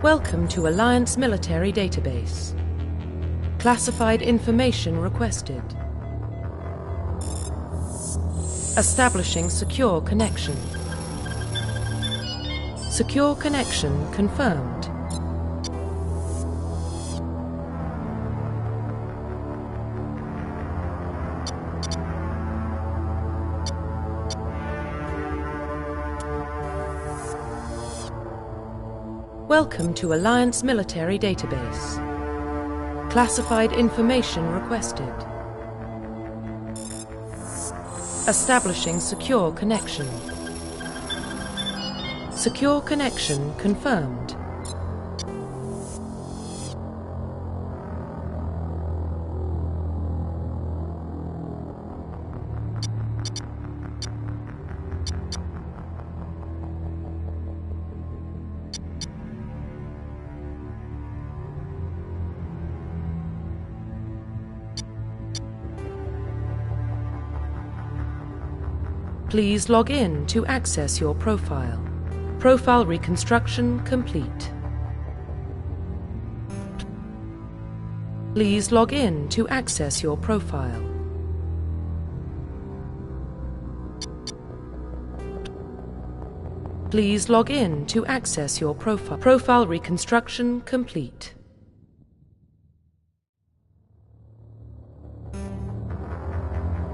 Welcome to Alliance Military Database. Classified information requested. Establishing secure connection. Secure connection confirmed. Welcome to Alliance Military Database. Classified information requested. Establishing secure connection. Secure connection confirmed. Please log in to access your profile. Profile reconstruction complete. Please log in to access your profile. Please log in to access your profile. Profile reconstruction complete.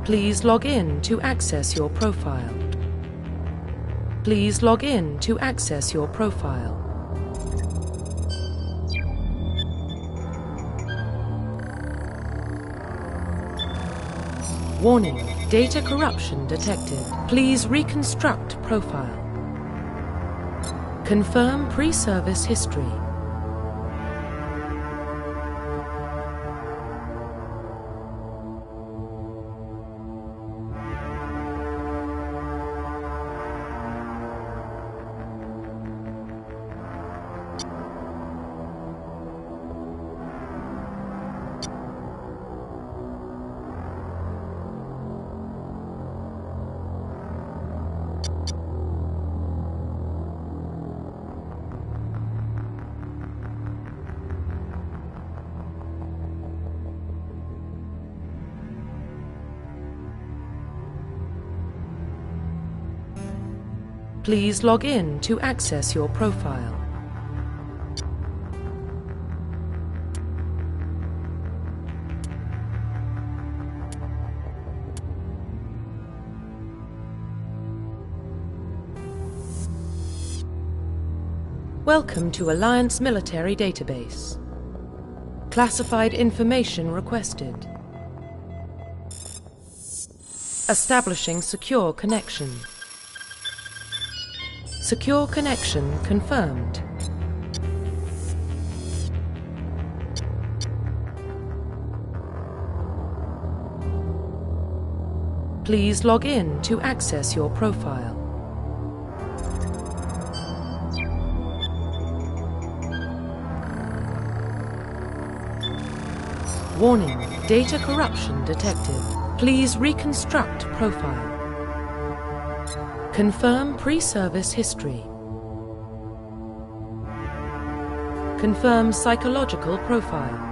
Please log in to access your profile. Please log in to access your profile. Warning, data corruption detected. Please reconstruct profile. Confirm pre-service history. Please log in to access your profile. Welcome to Alliance Military Database. Classified information requested. Establishing secure connection. Secure connection confirmed. Please log in to access your profile. Warning, data corruption detected. Please reconstruct profile. Confirm pre-service history. Confirm psychological profile.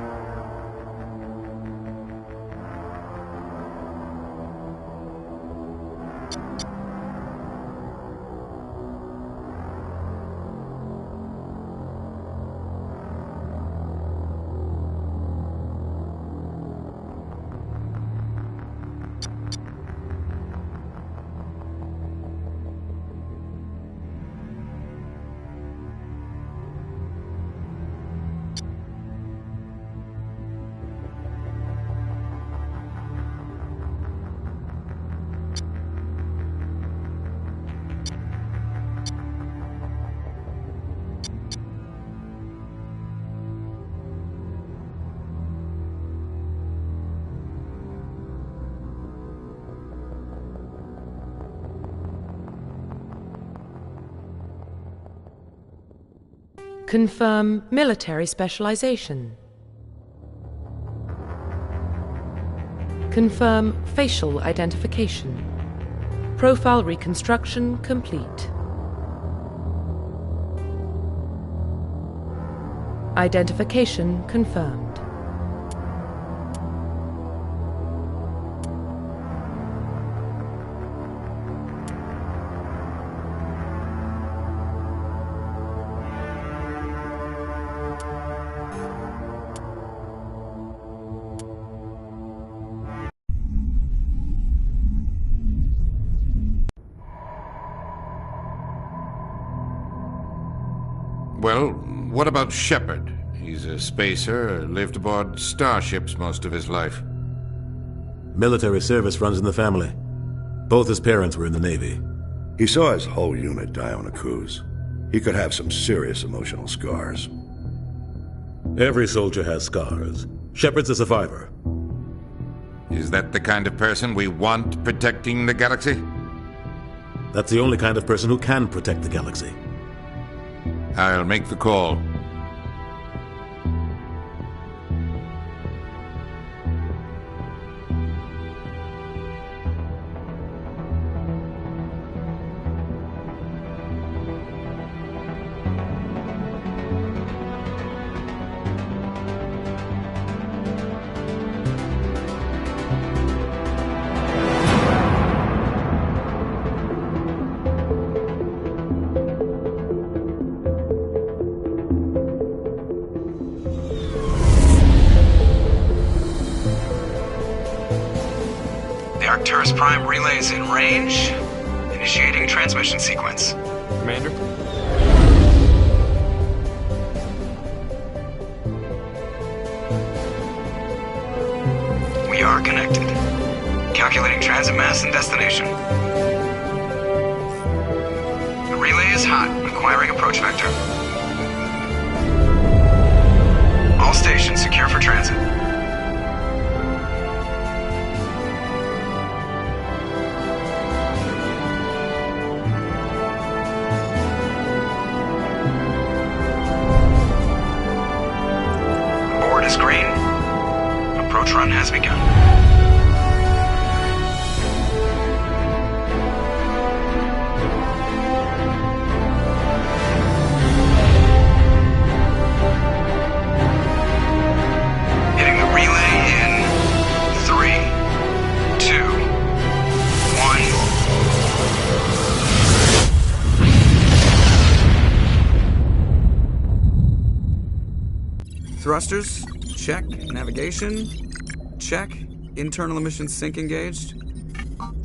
Confirm military specialization. Confirm facial identification. Profile reconstruction complete. Identification confirmed. Well, what about Shepard? He's a spacer, lived aboard starships most of his life. Military service runs in the family. Both his parents were in the Navy. He saw his whole unit die on a cruise. He could have some serious emotional scars. Every soldier has scars. Shepard's a survivor. Is that the kind of person we want protecting the galaxy? That's the only kind of person who can protect the galaxy. I'll make the call. Arcturus Prime relays in range. Initiating transmission sequence. Commander? We are connected. Calculating transit mass and destination. The relay is hot, acquiring approach vector. All stations secure for transit. Is green. Approach run has begun. Hitting the relay in 3, 2, 1. Thrusters. Check. Navigation. Check. Internal emissions sync engaged.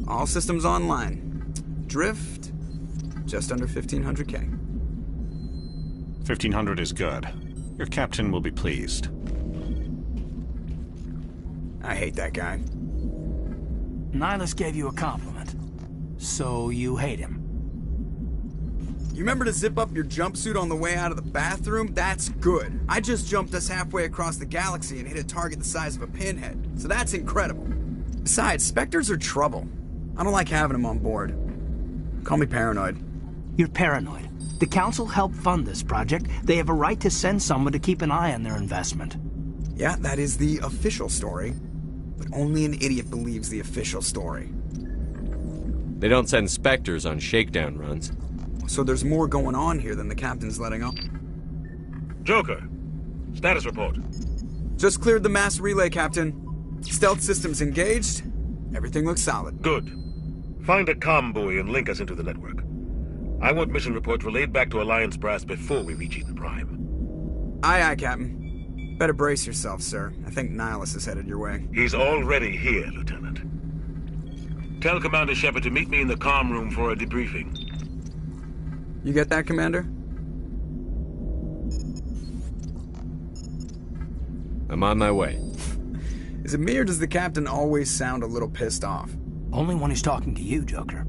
All systems online. Drift. Just under 1,500K. 1,500 is good. Your captain will be pleased. I hate that guy. Nihilus gave you a compliment. So you hate him. You remember to zip up your jumpsuit on the way out of the bathroom? That's good. I just jumped us halfway across the galaxy and hit a target the size of a pinhead. So that's incredible. Besides, Spectres are trouble. I don't like having them on board. Call me paranoid. You're paranoid. The Council helped fund this project. They have a right to send someone to keep an eye on their investment. Yeah, that is the official story. But only an idiot believes the official story. They don't send Spectres on shakedown runs. So there's more going on here than the captain's letting on. Joker, status report. Just cleared the mass relay, Captain. Stealth systems engaged. Everything looks solid. Good. Find a comm buoy and link us into the network. I want mission reports relayed back to Alliance Brass before we reach Ethan Prime. Aye, aye, Captain. Better brace yourself, sir. I think Nihilus is headed your way. He's already here, Lieutenant. Tell Commander Shepard to meet me in the comm room for a debriefing. You get that, Commander? I'm on my way. Is it me or does the captain always sound a little pissed off? Only when he's talking to you, Joker.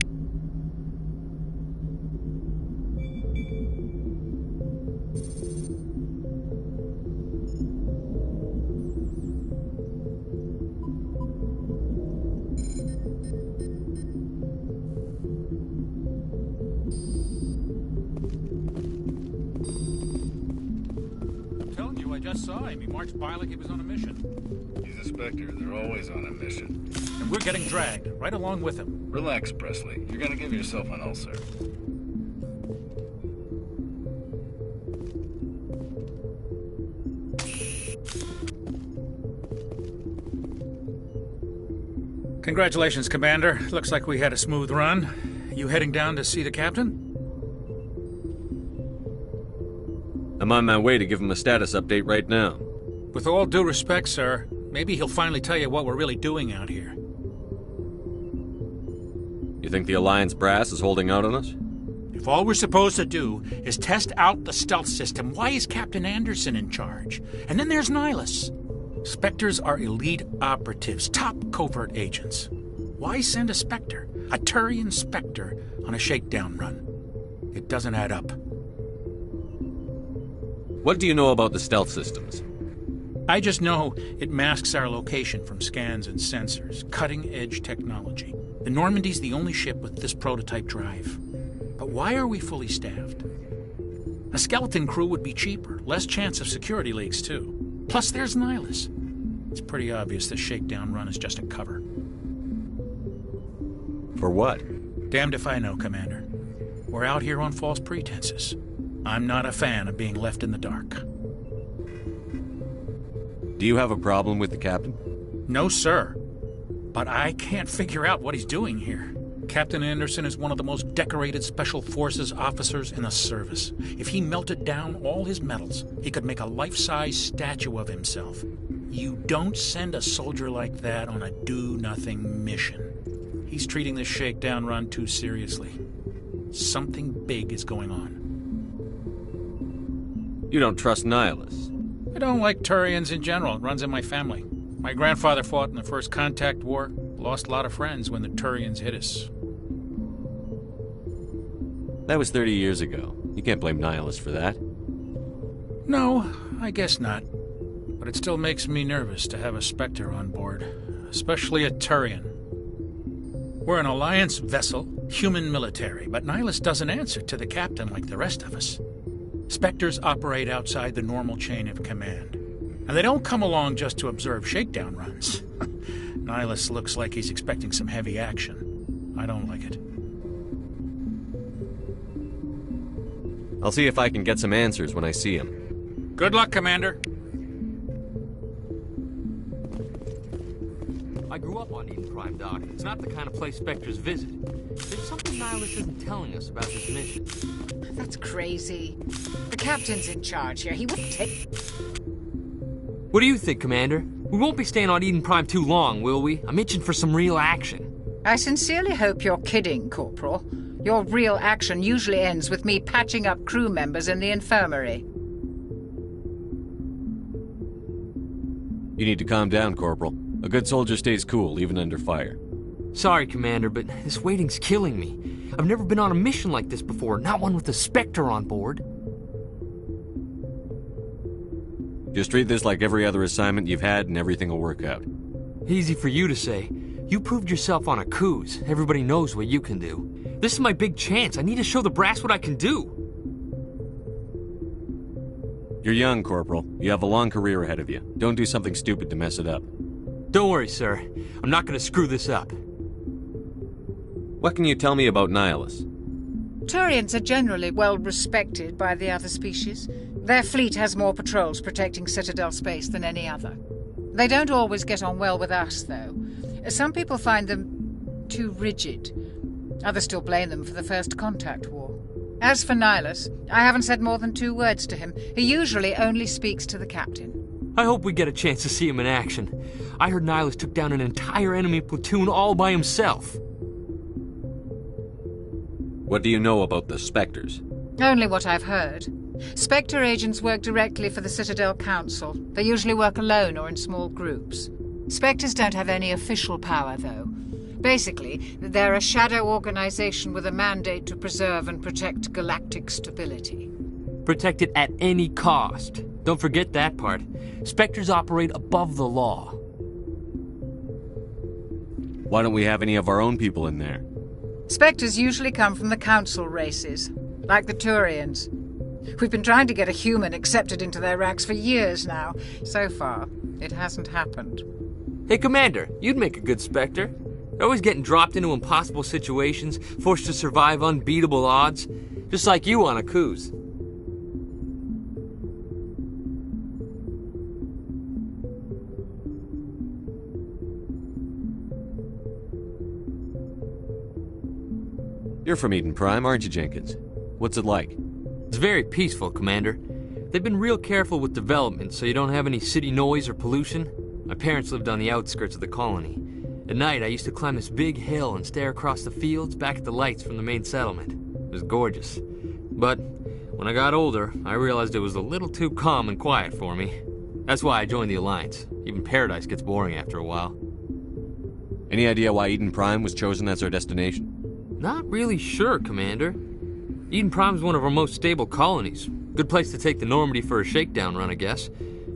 I just saw him. He marched by like he was on a mission. He's a Spectre. They're always on a mission. And we're getting dragged, right along with him. Relax, Presley. You're gonna give yourself an ulcer. Congratulations, Commander. Looks like we had a smooth run. You heading down to see the captain? I'm on my way to give him a status update right now. With all due respect, sir, maybe he'll finally tell you what we're really doing out here. You think the Alliance brass is holding out on us? If all we're supposed to do is test out the stealth system, why is Captain Anderson in charge? And then there's Nihilus. Spectres are elite operatives, top covert agents. Why send a Spectre, a Turian Spectre, on a shakedown run? It doesn't add up. What do you know about the stealth systems? I just know it masks our location from scans and sensors. Cutting-edge technology. The Normandy's the only ship with this prototype drive. But why are we fully staffed? A skeleton crew would be cheaper, less chance of security leaks, too. Plus, there's Nihilus. It's pretty obvious this shakedown run is just a cover. For what? Damned if I know, Commander. We're out here on false pretenses. I'm not a fan of being left in the dark. Do you have a problem with the captain? No, sir. But I can't figure out what he's doing here. Captain Anderson is one of the most decorated Special Forces officers in the service. If he melted down all his medals, he could make a life-size statue of himself. You don't send a soldier like that on a do-nothing mission. He's treating this shakedown run too seriously. Something big is going on. You don't trust Nihilus? I don't like Turians in general. It runs in my family. My grandfather fought in the First Contact War. Lost a lot of friends when the Turians hit us. That was 30 years ago. You can't blame Nihilus for that. No, I guess not. But it still makes me nervous to have a Spectre on board. Especially a Turian. We're an Alliance vessel, human military, but Nihilus doesn't answer to the captain like the rest of us. Spectres operate outside the normal chain of command. And they don't come along just to observe shakedown runs. Nihilus looks like he's expecting some heavy action. I don't like it. I'll see if I can get some answers when I see him. Good luck, Commander. I grew up on Eden Prime, Doc. It's not the kind of place Spectres visit. There's something Nihilus isn't telling us about this mission. That's crazy. The captain's in charge here. He wouldn't take... What do you think, Commander? We won't be staying on Eden Prime too long, will we? I'm itching for some real action. I sincerely hope you're kidding, Corporal. Your real action usually ends with me patching up crew members in the infirmary. You need to calm down, Corporal. A good soldier stays cool, even under fire. Sorry, Commander, but this waiting's killing me. I've never been on a mission like this before, not one with a Spectre on board. Just treat this like every other assignment you've had and everything will work out. Easy for you to say. You proved yourself on a cruise. Everybody knows what you can do. This is my big chance. I need to show the brass what I can do. You're young, Corporal. You have a long career ahead of you. Don't do something stupid to mess it up. Don't worry, sir. I'm not going to screw this up. What can you tell me about Nihilus? Turians are generally well respected by the other species. Their fleet has more patrols protecting Citadel space than any other. They don't always get on well with us, though. Some people find them too rigid. Others still blame them for the First Contact War. As for Nihilus, I haven't said more than 2 words to him. He usually only speaks to the captain. I hope we get a chance to see him in action. I heard Nihilus took down an entire enemy platoon all by himself. What do you know about the Spectres? Only what I've heard. Spectre agents work directly for the Citadel Council. They usually work alone or in small groups. Spectres don't have any official power, though. Basically, they're a shadow organization with a mandate to preserve and protect galactic stability. Protect it at any cost. Don't forget that part. Spectres operate above the law. Why don't we have any of our own people in there? Spectres usually come from the Council races, like the Turians. We've been trying to get a human accepted into their ranks for years now. So far, it hasn't happened. Hey, Commander, you'd make a good Spectre. They're always getting dropped into impossible situations, forced to survive unbeatable odds, just like you on a cruise. You're from Eden Prime, aren't you, Jenkins? What's it like? It's very peaceful, Commander. They've been real careful with development, so you don't have any city noise or pollution. My parents lived on the outskirts of the colony. At night, I used to climb this big hill and stare across the fields back at the lights from the main settlement. It was gorgeous. But when I got older, I realized it was a little too calm and quiet for me. That's why I joined the Alliance. Even Paradise gets boring after a while. Any idea why Eden Prime was chosen as our destination? Not really sure, Commander. Eden Prime's one of our most stable colonies. Good place to take the Normandy for a shakedown run, I guess.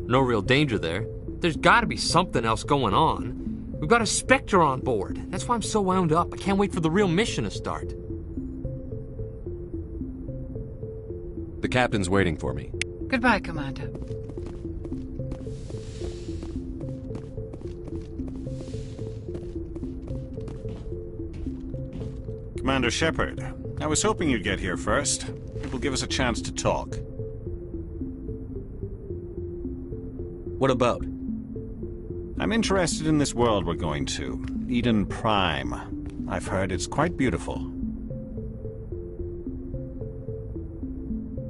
No real danger there. There's gotta be something else going on. We've got a Spectre on board. That's why I'm so wound up. I can't wait for the real mission to start. The captain's waiting for me. Goodbye, Commander. Commander Shepard, I was hoping you'd get here first. It will give us a chance to talk. What about? I'm interested in this world we're going to, Eden Prime. I've heard it's quite beautiful.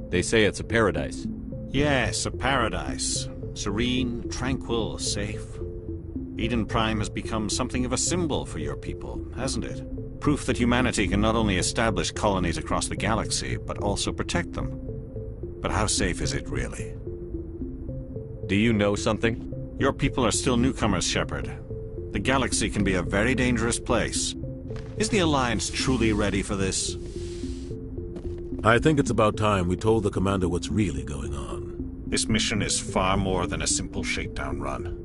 They say it's a paradise. Yes, a paradise. Serene, tranquil, safe. Eden Prime has become something of a symbol for your people, hasn't it? Proof that humanity can not only establish colonies across the galaxy, but also protect them. But how safe is it, really? Do you know something? Your people are still newcomers, Shepard. The galaxy can be a very dangerous place. Is the Alliance truly ready for this? I think it's about time we told the Commander what's really going on. This mission is far more than a simple shakedown run.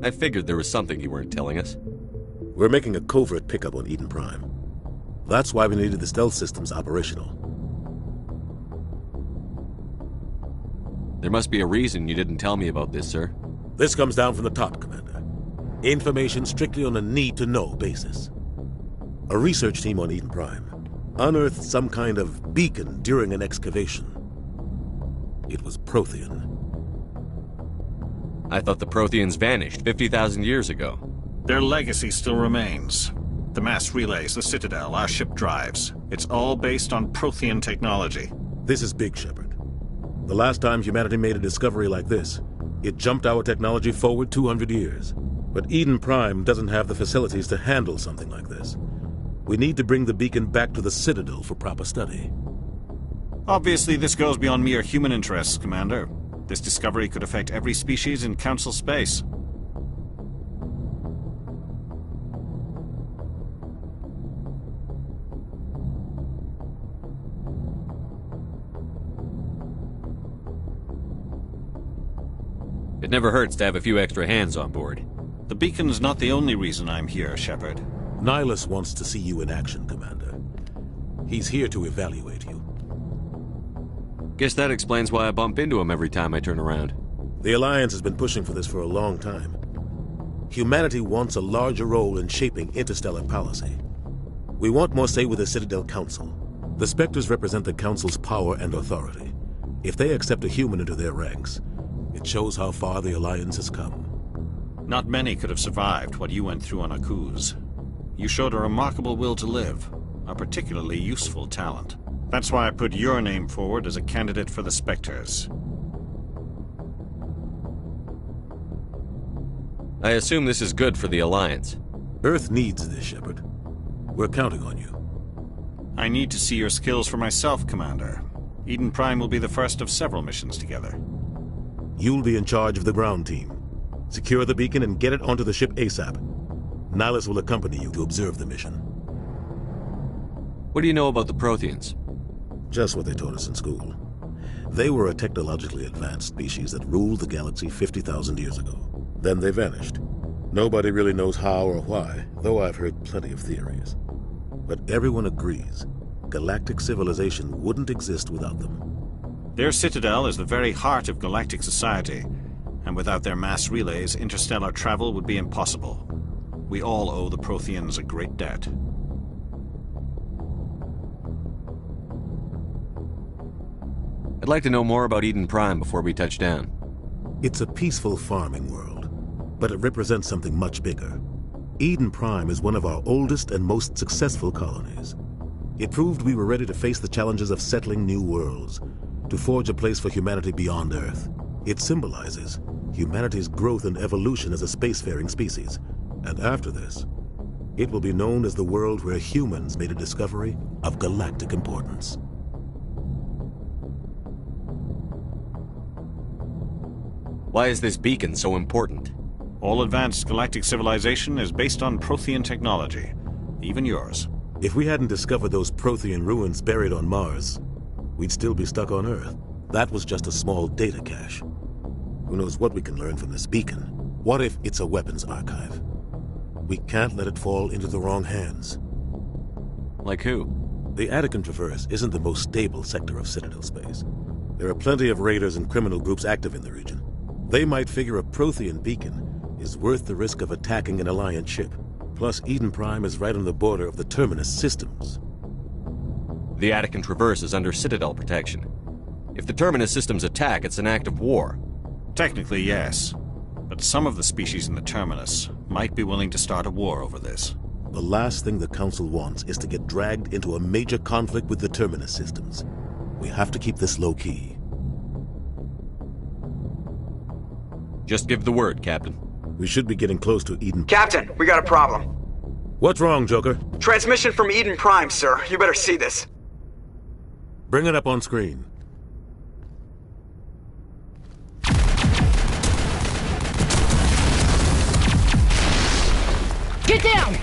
I figured there was something you weren't telling us. We're making a covert pickup on Eden Prime. That's why we needed the stealth systems operational. There must be a reason you didn't tell me about this, sir. This comes down from the top, Commander. Information strictly on a need-to-know basis. A research team on Eden Prime unearthed some kind of beacon during an excavation. It was Prothean. I thought the Protheans vanished 50,000 years ago. Their legacy still remains. The mass relays, the Citadel, our ship drives. It's all based on Prothean technology. This is big, Shepard. The last time humanity made a discovery like this, it jumped our technology forward 200 years. But Eden Prime doesn't have the facilities to handle something like this. We need to bring the beacon back to the Citadel for proper study. Obviously, this goes beyond mere human interests, Commander. This discovery could affect every species in Council space. It never hurts to have a few extra hands on board. The beacon's not the only reason I'm here, Shepard. Nihilus wants to see you in action, Commander. He's here to evaluate you. Guess that explains why I bump into him every time I turn around. The Alliance has been pushing for this for a long time. Humanity wants a larger role in shaping interstellar policy. We want more say with the Citadel Council. The Spectres represent the Council's power and authority. If they accept a human into their ranks, it shows how far the Alliance has come. Not many could have survived what you went through on Akuz. You showed a remarkable will to live, a particularly useful talent. That's why I put your name forward as a candidate for the Spectres. I assume this is good for the Alliance. Earth needs this, Shepard. We're counting on you. I need to see your skills for myself, Commander. Eden Prime will be the first of several missions together. You'll be in charge of the ground team. Secure the beacon and get it onto the ship ASAP. Nihilus will accompany you to observe the mission. What do you know about the Protheans? Just what they taught us in school. They were a technologically advanced species that ruled the galaxy 50,000 years ago. Then they vanished. Nobody really knows how or why, though I've heard plenty of theories. But everyone agrees, galactic civilization wouldn't exist without them. Their citadel is the very heart of galactic society, and without their mass relays, interstellar travel would be impossible. We all owe the Protheans a great debt. I'd like to know more about Eden Prime before we touch down. It's a peaceful farming world, but it represents something much bigger. Eden Prime is one of our oldest and most successful colonies. It proved we were ready to face the challenges of settling new worlds, to forge a place for humanity beyond Earth. It symbolizes humanity's growth and evolution as a spacefaring species. And after this, it will be known as the world where humans made a discovery of galactic importance. Why is this beacon so important? All advanced galactic civilization is based on Prothean technology, even yours. If we hadn't discovered those Prothean ruins buried on Mars, we'd still be stuck on Earth. That was just a small data cache. Who knows what we can learn from this beacon? What if it's a weapons archive? We can't let it fall into the wrong hands. Like who? The Attican Traverse isn't the most stable sector of Citadel space. There are plenty of raiders and criminal groups active in the region. They might figure a Prothean beacon is worth the risk of attacking an Alliance ship. Plus, Eden Prime is right on the border of the Terminus systems. The Attican Traverse is under Citadel protection. If the Terminus systems attack, it's an act of war. Technically, yes. But some of the species in the Terminus might be willing to start a war over this. The last thing the Council wants is to get dragged into a major conflict with the Terminus systems. We have to keep this low-key. Just give the word, Captain. We should be getting close to Eden. Captain, we got a problem. What's wrong, Joker? Transmission from Eden Prime, sir. You better see this. Bring it up on screen. Get down!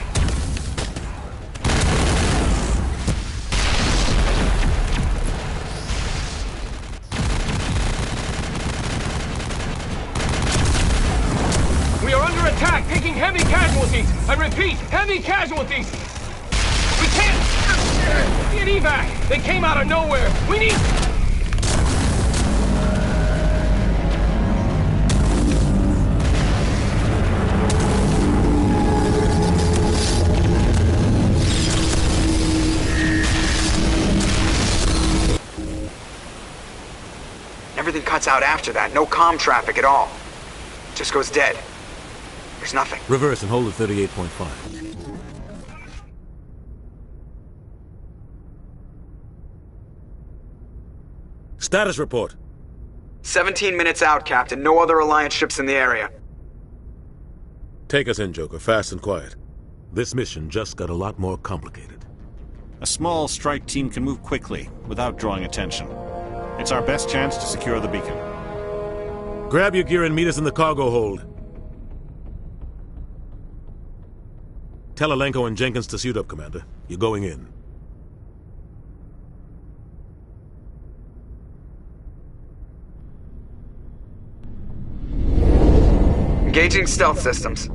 We are under attack, taking heavy casualties. I repeat, heavy casualties. We can't get evac. They came out of nowhere. We need... Everything cuts out after that. No comm traffic at all. Just goes dead. There's nothing. Reverse and hold at 38.5. Status report. 17 minutes out, Captain. No other Alliance ships in the area. Take us in, Joker. Fast and quiet. This mission just got a lot more complicated. A small strike team can move quickly, without drawing attention. It's our best chance to secure the beacon. Grab your gear and meet us in the cargo hold. Tell Alenko and Jenkins to suit up, Commander. You're going in. Engaging stealth systems.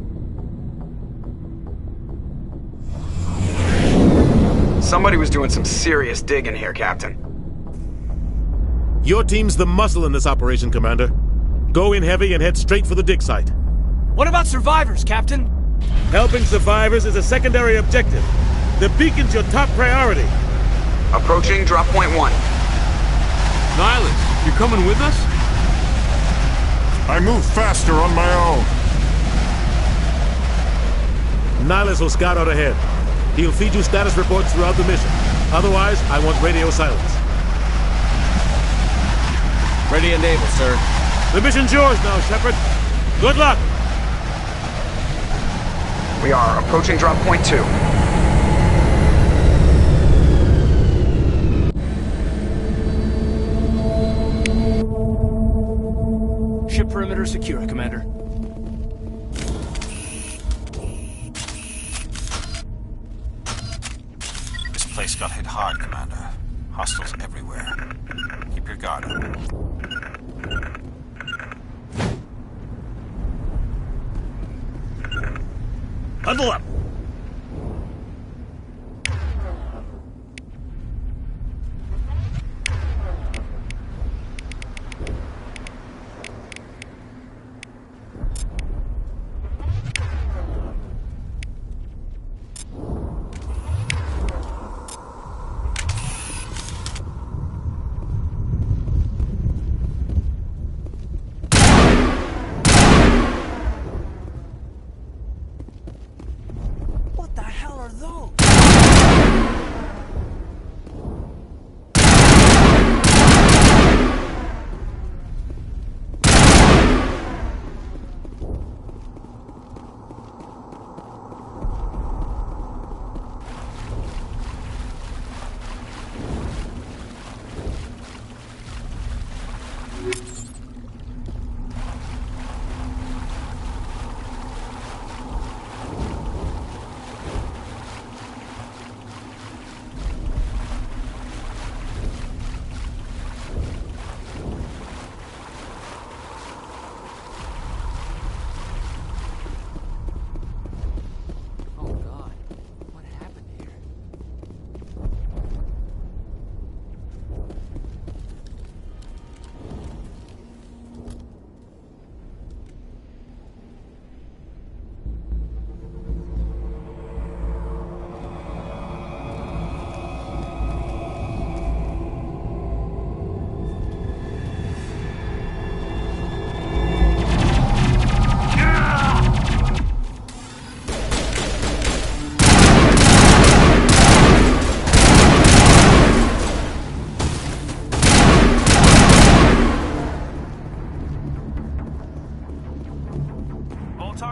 Somebody was doing some serious digging here, Captain. Your team's the muscle in this operation, Commander. Go in heavy and head straight for the dig site. What about survivors, Captain? Helping survivors is a secondary objective. The beacon's your top priority. Approaching drop point 1. Nihilus, you're coming with us? I move faster on my own. Nihilus will scout out ahead. He'll feed you status reports throughout the mission. Otherwise, I want radio silence. Ready and able, sir. The mission's yours now, Shepard. Good luck! We are approaching drop point 2. Ship perimeter secure, Commander. This place got hit hard, Commander. Hostiles everywhere. Keep your guard up. Huddle up!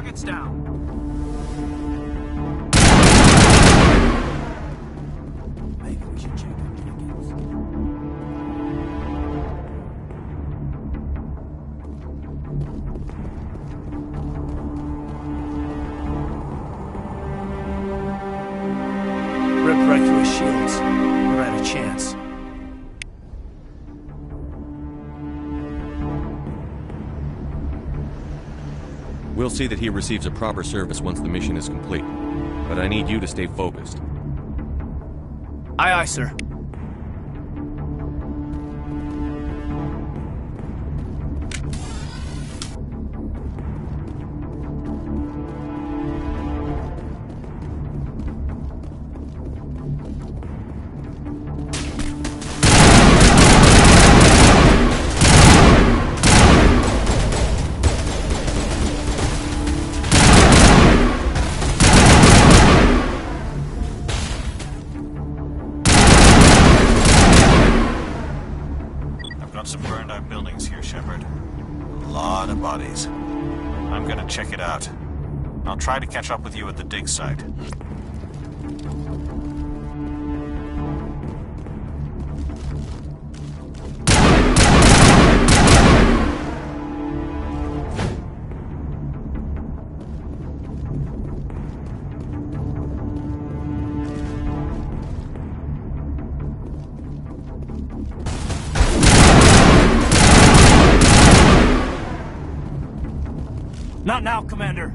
Target's down. Maybe we should check the tickets. Ripped right through his shields. Never had a chance. We'll see that he receives a proper service once the mission is complete. But I need you to stay focused. Aye, aye, sir. Some burned out buildings here, Shepard. A lot of bodies. I'm gonna check it out. I'll try to catch up with you at the dig site. Not now, Commander.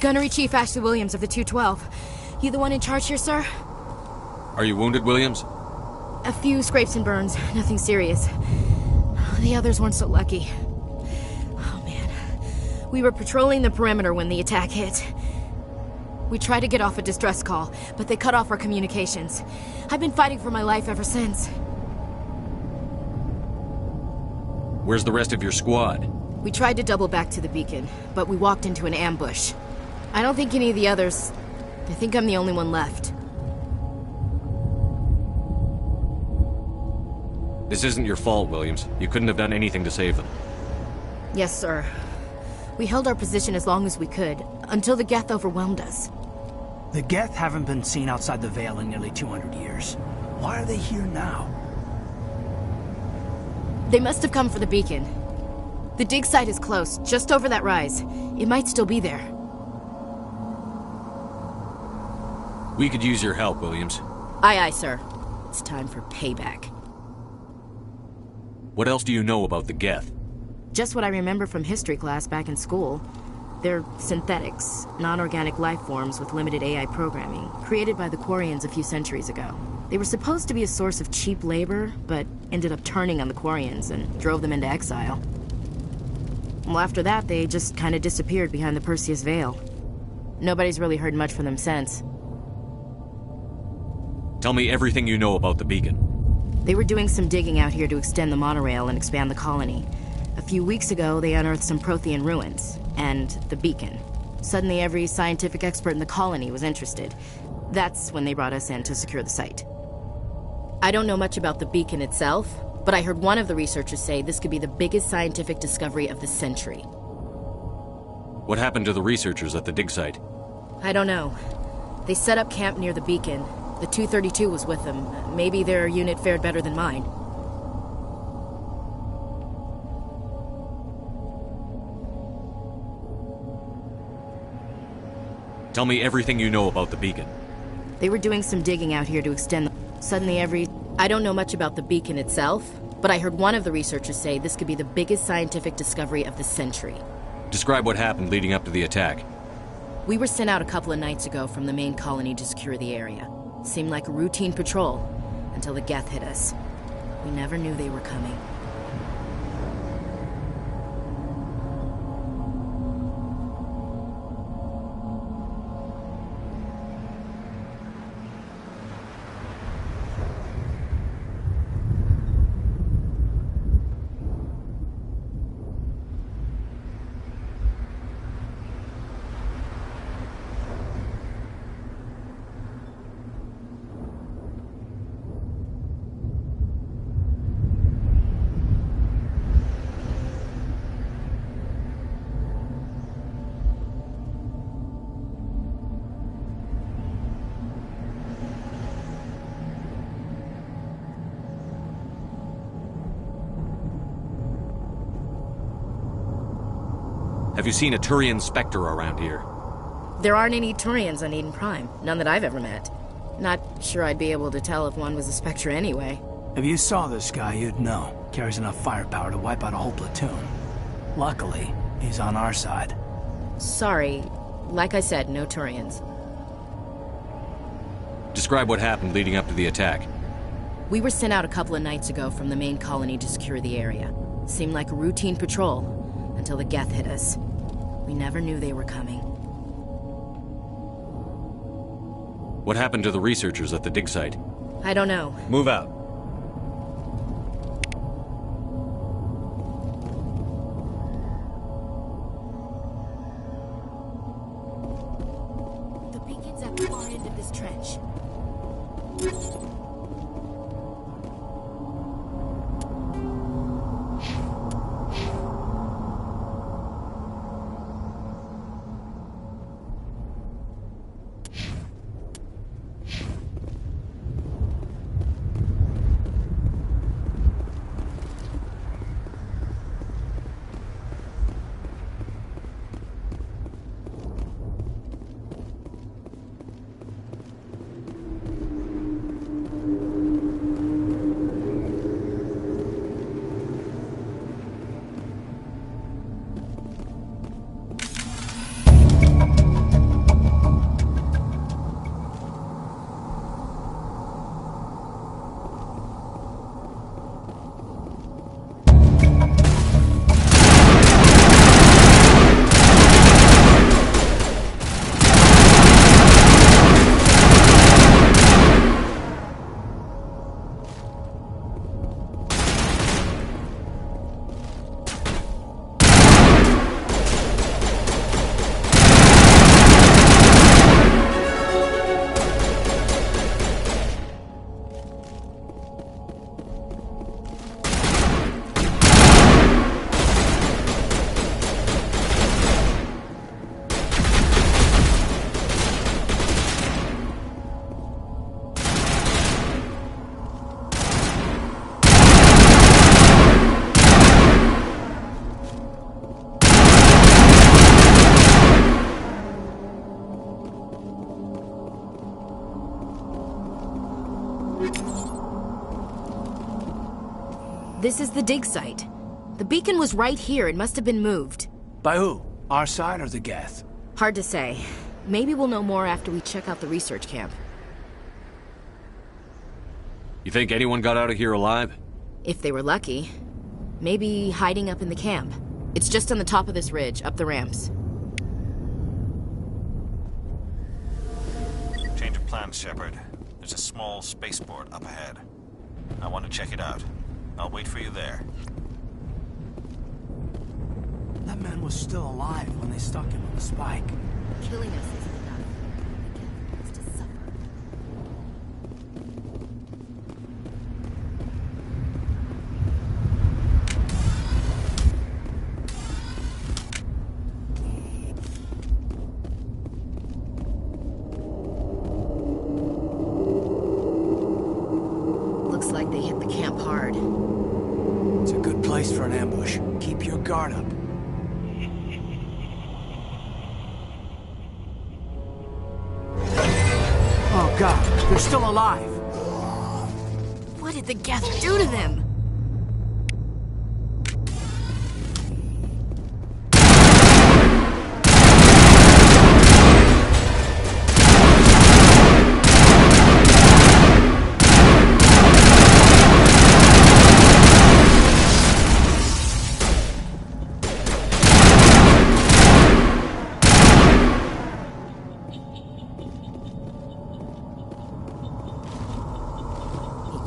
Gunnery Chief Ashley Williams of the 212. You the one in charge here, sir? Are you wounded, Williams? A few scrapes and burns, nothing serious. The others weren't so lucky. Oh man. We were patrolling the perimeter when the attack hit. We tried to get off a distress call, but they cut off our communications. I've been fighting for my life ever since. Where's the rest of your squad? We tried to double back to the beacon, but we walked into an ambush. I don't think any of the others... I think I'm the only one left. This isn't your fault, Williams. You couldn't have done anything to save them. Yes, sir. We held our position as long as we could, until the Geth overwhelmed us. The Geth haven't been seen outside the Veil in nearly 200 years. Why are they here now? They must have come for the beacon. The dig site is close, just over that rise. It might still be there. We could use your help, Williams. Aye, aye, sir. It's time for payback. What else do you know about the Geth? Just what I remember from history class back in school. They're synthetics, non-organic life forms with limited AI programming, created by the Quarians a few centuries ago. They were supposed to be a source of cheap labor, but ended up turning on the Quarians and drove them into exile. Well, after that, they just kind of disappeared behind the Perseus Veil. Nobody's really heard much from them since. Tell me everything you know about the beacon. They were doing some digging out here to extend the monorail and expand the colony. A few weeks ago, they unearthed some Prothean ruins, and the beacon. Suddenly, every scientific expert in the colony was interested. That's when they brought us in to secure the site. I don't know much about the beacon itself, but I heard one of the researchers say this could be the biggest scientific discovery of the century. What happened to the researchers at the dig site? I don't know. They set up camp near the beacon. The 232 was with them. Maybe their unit fared better than mine. Tell me everything you know about the beacon. They were doing some digging out here to extend the... Suddenly I don't know much about the beacon itself, but I heard one of the researchers say this could be the biggest scientific discovery of the century. Describe what happened leading up to the attack. We were sent out a couple of nights ago from the main colony to secure the area. Seemed like a routine patrol, until the Geth hit us. We never knew they were coming. Have you seen a Turian Spectre around here? There aren't any Turians on Eden Prime. None that I've ever met. Not sure I'd be able to tell if one was a Spectre anyway. If you saw this guy, you'd know. Carries enough firepower to wipe out a whole platoon. Luckily, he's on our side. Sorry. Like I said, no Turians. Describe what happened leading up to the attack. We were sent out a couple of nights ago from the main colony to secure the area. Seemed like a routine patrol, until the Geth hit us. We never knew they were coming. What happened to the researchers at the dig site? I don't know. Move out. The beacon's at the far end of this trench. This is the dig site. The beacon was right here. It must have been moved. By who? Our side or the Geth? Hard to say. Maybe we'll know more after we check out the research camp. You think anyone got out of here alive? If they were lucky. Maybe hiding up in the camp. It's just on the top of this ridge, up the ramps. Change of plans, Shepard. There's a small spaceport up ahead. I want to check it out. I'll wait for you there. That man was still alive when they stuck him on the spike. Killing us isn't enough. The Geth wants to suffer. ambush. Keep your guard up. Oh god, they're still alive! What did the Geth do to them?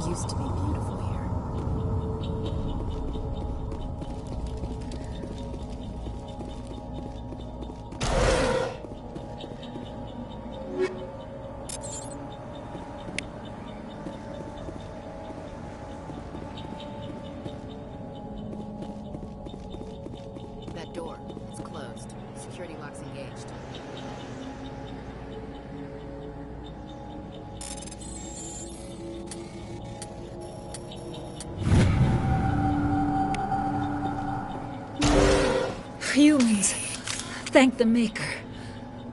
Used to be beautiful here. That door, it's closed. Security lock's engaged. Humans. Thank the Maker.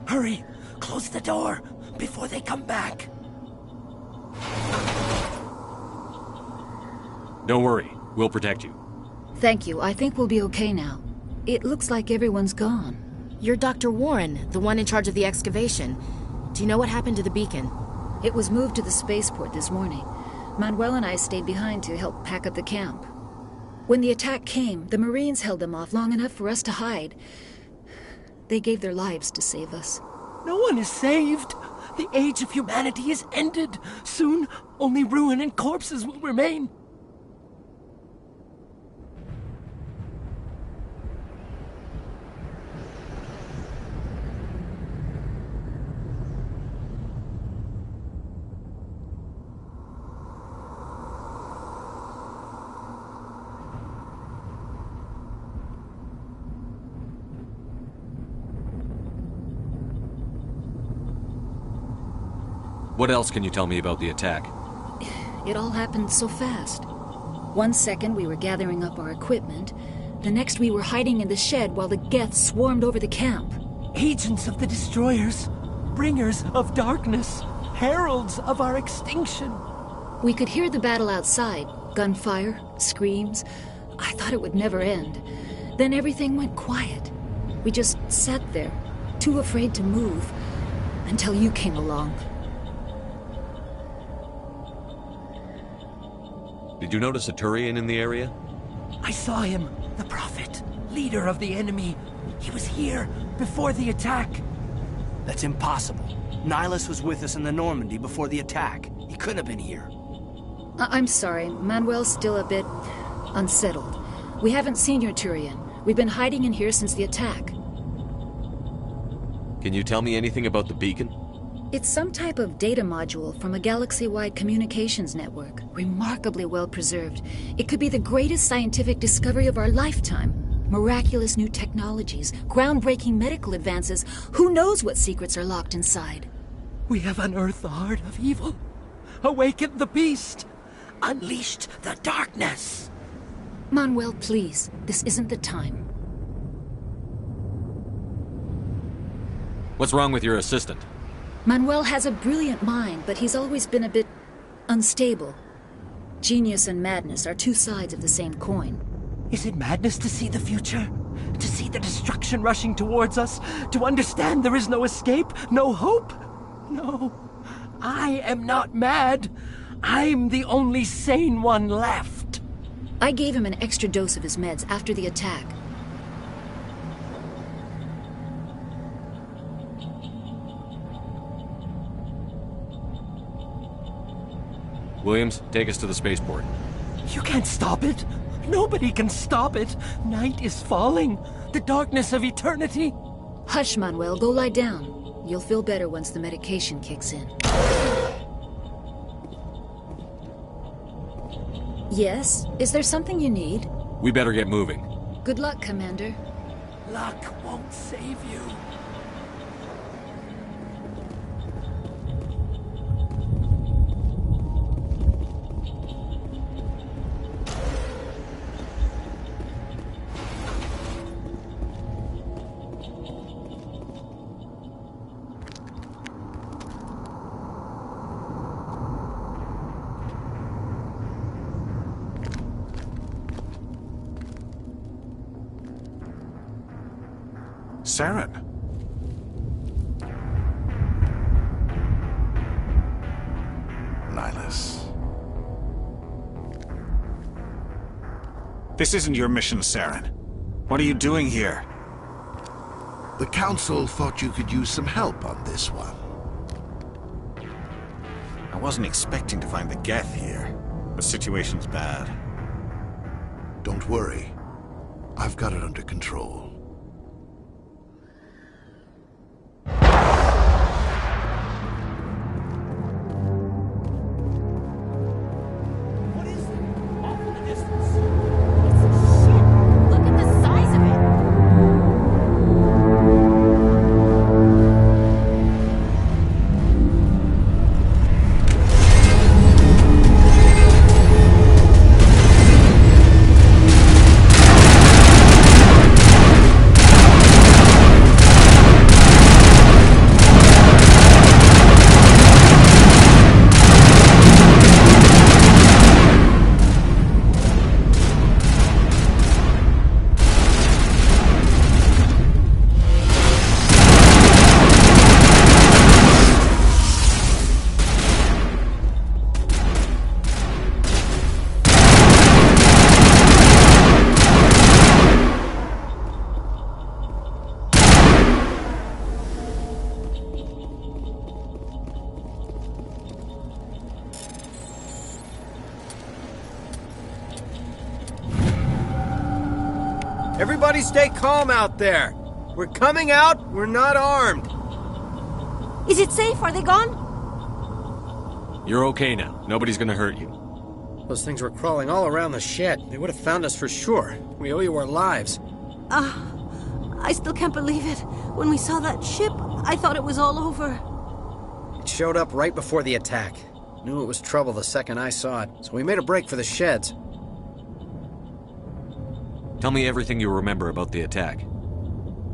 Hurry! Close the door before they come back. Don't worry. We'll protect you. Thank you. I think we'll be okay now. It looks like everyone's gone. You're Dr. Warren, the one in charge of the excavation. Do you know what happened to the beacon? It was moved to the spaceport this morning. Manuel and I stayed behind to help pack up the camp. When the attack came, the Marines held them off long enough for us to hide. They gave their lives to save us. No one is saved. The age of humanity is ended. Soon, only ruin and corpses will remain. What else can you tell me about the attack? It all happened so fast. 1 second we were gathering up our equipment. The next we were hiding in the shed while the Geth swarmed over the camp. Agents of the Destroyers, bringers of darkness, heralds of our extinction. We could hear the battle outside. Gunfire, screams. I thought it would never end. Then everything went quiet. We just sat there, too afraid to move, until you came along. Did you notice a Turian in the area? I saw him, the Prophet, leader of the enemy. He was here before the attack. That's impossible. Nihilus was with us in the Normandy before the attack. He couldn't have been here. I'm sorry. Manuel's still a bit unsettled. We haven't seen your Turian. We've been hiding in here since the attack. Can you tell me anything about the beacon? It's some type of data module from a galaxy-wide communications network. Remarkably well preserved. It could be the greatest scientific discovery of our lifetime. Miraculous new technologies, groundbreaking medical advances. Who knows what secrets are locked inside? We have unearthed the heart of evil, awakened the beast, unleashed the darkness. Manuel, please. This isn't the time. What's wrong with your assistant? Manuel has a brilliant mind, but he's always been a bit unstable. Genius and madness are two sides of the same coin. Is it madness to see the future? To see the destruction rushing towards us? To understand there is no escape? No hope? No. I am not mad. I'm the only sane one left. I gave him an extra dose of his meds after the attack. Williams, take us to the spaceport. You can't stop it. Nobody can stop it. Night is falling. The darkness of eternity. Hush, Manuel. Go lie down. You'll feel better once the medication kicks in. Yes? Is there something you need? We better get moving. Good luck, Commander. Luck won't save you. Saren. Nihilus. This isn't your mission, Saren. What are you doing here? The Council thought you could use some help on this one. I wasn't expecting to find the Geth here. The situation's bad. Don't worry. I've got it under control. Everybody stay calm out there. We're coming out, we're not armed. Is it safe? Are they gone? You're okay now. Nobody's gonna hurt you. Those things were crawling all around the shed. They would have found us for sure. We owe you our lives. I still can't believe it. When we saw that ship, I thought it was all over. It showed up right before the attack. Knew it was trouble the second I saw it, so we made a break for the sheds. Tell me everything you remember about the attack.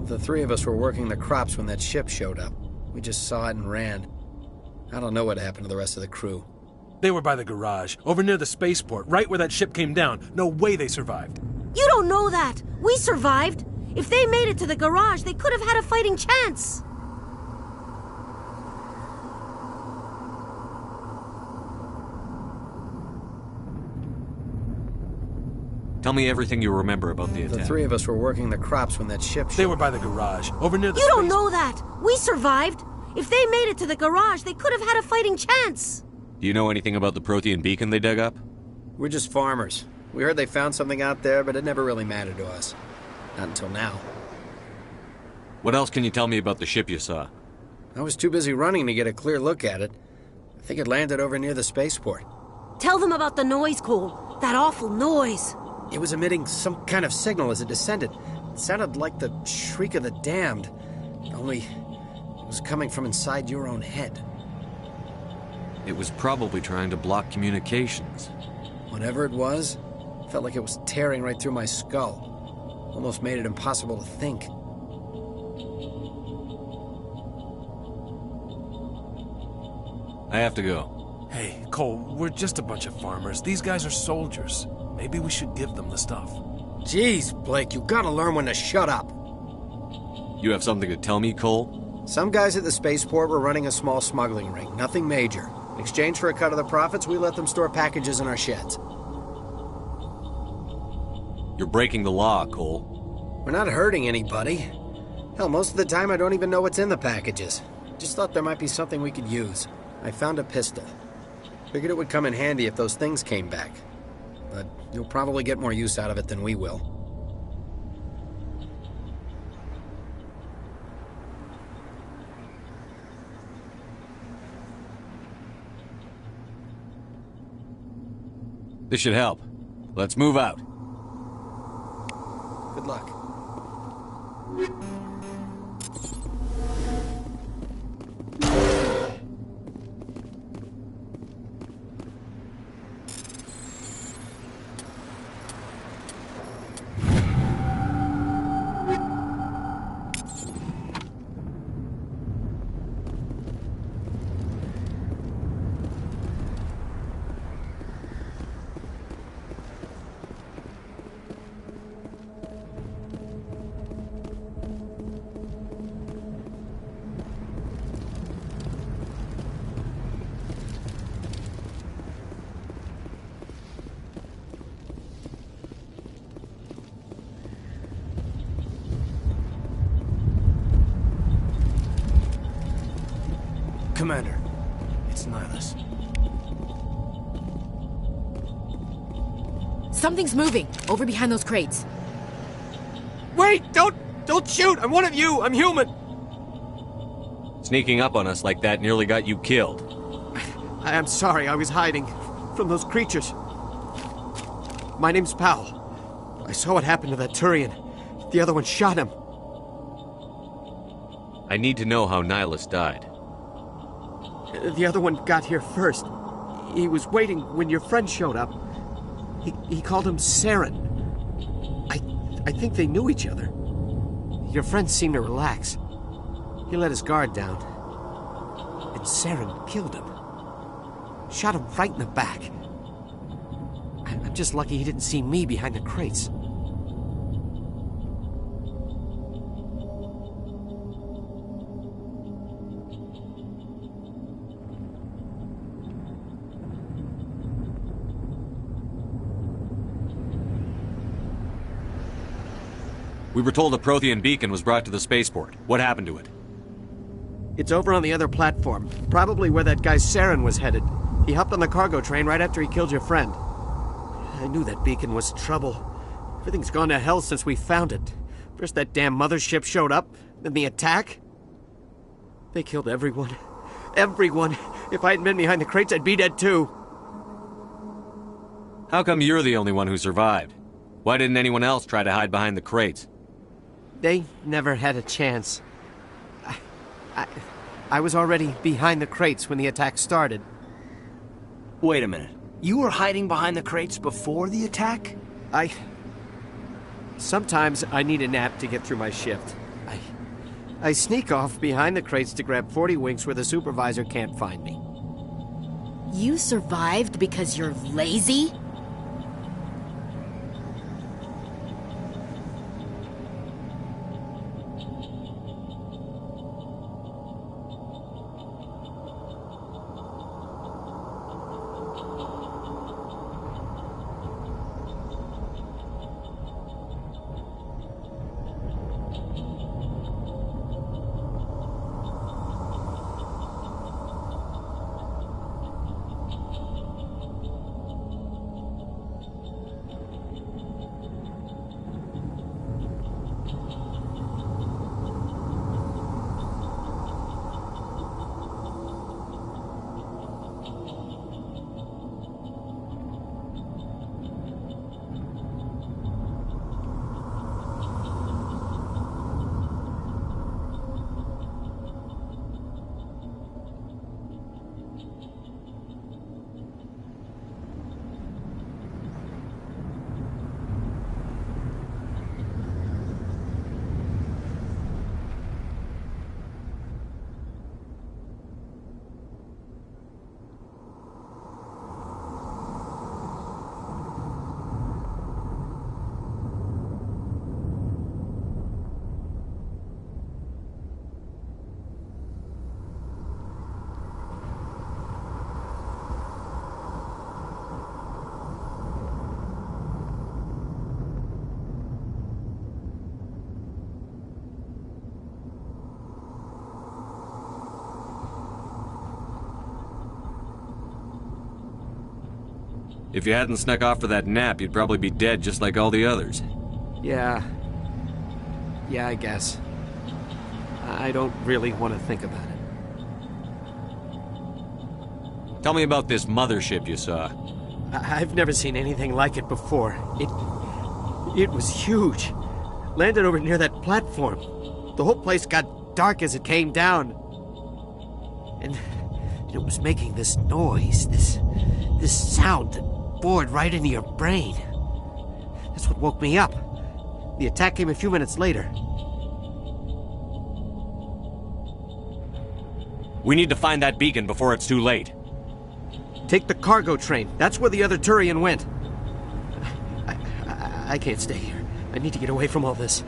The three of us were working the crops when that ship showed up. We just saw it and ran. I don't know what happened to the rest of the crew. They were by the garage, over near the spaceport, right where that ship came down. No way they survived. You don't know that. We survived. If they made it to the garage, they could have had a fighting chance. Tell me everything you remember about the attack. The three of us were working the crops when that ship showed up. They were by the garage, over near the You don't know that. We survived. If they made it to the garage, they could have had a fighting chance. Do you know anything about the Prothean beacon they dug up? We're just farmers. We heard they found something out there, but it never really mattered to us. Not until now. What else can you tell me about the ship you saw? I was too busy running to get a clear look at it. I think it landed over near the spaceport. Tell them about the noise, Cole. That awful noise. It was emitting some kind of signal as it descended. It sounded like the shriek of the damned. Only it was coming from inside your own head. It was probably trying to block communications. Whatever it was, felt like it was tearing right through my skull. Almost made it impossible to think. I have to go. Hey, Cole, we're just a bunch of farmers. These guys are soldiers. Maybe we should give them the stuff. Jeez, Blake, you gotta learn when to shut up. You have something to tell me, Cole? Some guys at the spaceport were running a small smuggling ring, nothing major. In exchange for a cut of the profits, we let them store packages in our sheds. You're breaking the law, Cole. We're not hurting anybody. Hell, most of the time I don't even know what's in the packages. Just thought there might be something we could use. I found a pistol. Figured it would come in handy if those things came back. But you'll probably get more use out of it than we will. This should help. Let's move out. Good luck. Commander, it's Nihilus. Something's moving, over behind those crates. Wait! Don't shoot! I'm one of you! I'm human! Sneaking up on us like that nearly got you killed. I'm sorry, I was hiding from those creatures. My name's Powell. I saw what happened to that Turian. The other one shot him. I need to know how Nihilus died. The other one got here first. He was waiting when your friend showed up. He called him Saren. I think they knew each other. Your friend seemed to relax. He let his guard down. And Saren killed him. Shot him right in the back. I'm just lucky he didn't see me behind the crates. We were told a Prothean beacon was brought to the spaceport. What happened to it? It's over on the other platform. Probably where that guy Saren was headed. He hopped on the cargo train right after he killed your friend. I knew that beacon was trouble. Everything's gone to hell since we found it. First that damn mothership showed up, then the attack. They killed everyone. Everyone. If I hadn't been behind the crates, I'd be dead too. How come you're the only one who survived? Why didn't anyone else try to hide behind the crates? They never had a chance. I was already behind the crates when the attack started. Wait a minute. You were hiding behind the crates before the attack? Sometimes I need a nap to get through my shift. I sneak off behind the crates to grab 40 winks where the supervisor can't find me. You survived because you're lazy? If you hadn't snuck off for that nap, you'd probably be dead just like all the others. Yeah, I guess. I don't really want to think about it. Tell me about this mothership you saw. I've never seen anything like it before. It was huge. Landed over near that platform. The whole place got dark as it came down. And it was making this noise, this sound that bored right into your brain. That's what woke me up. The attack came a few minutes later. We need to find that beacon before it's too late. Take the cargo train. That's where the other Turian went. I can't stay here. I need to get away from all this.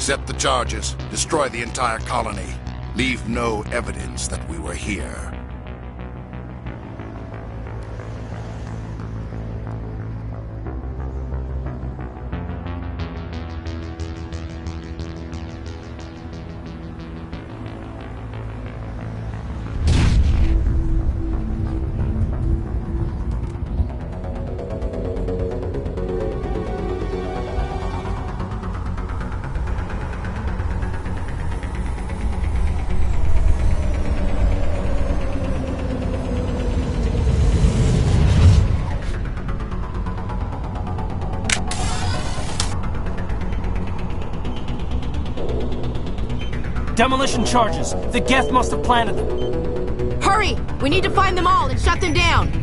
Accept the charges. Destroy the entire colony. Leave no evidence that we were here. Demolition charges. The Geth must have planted them. Hurry! We need to find them all and shut them down!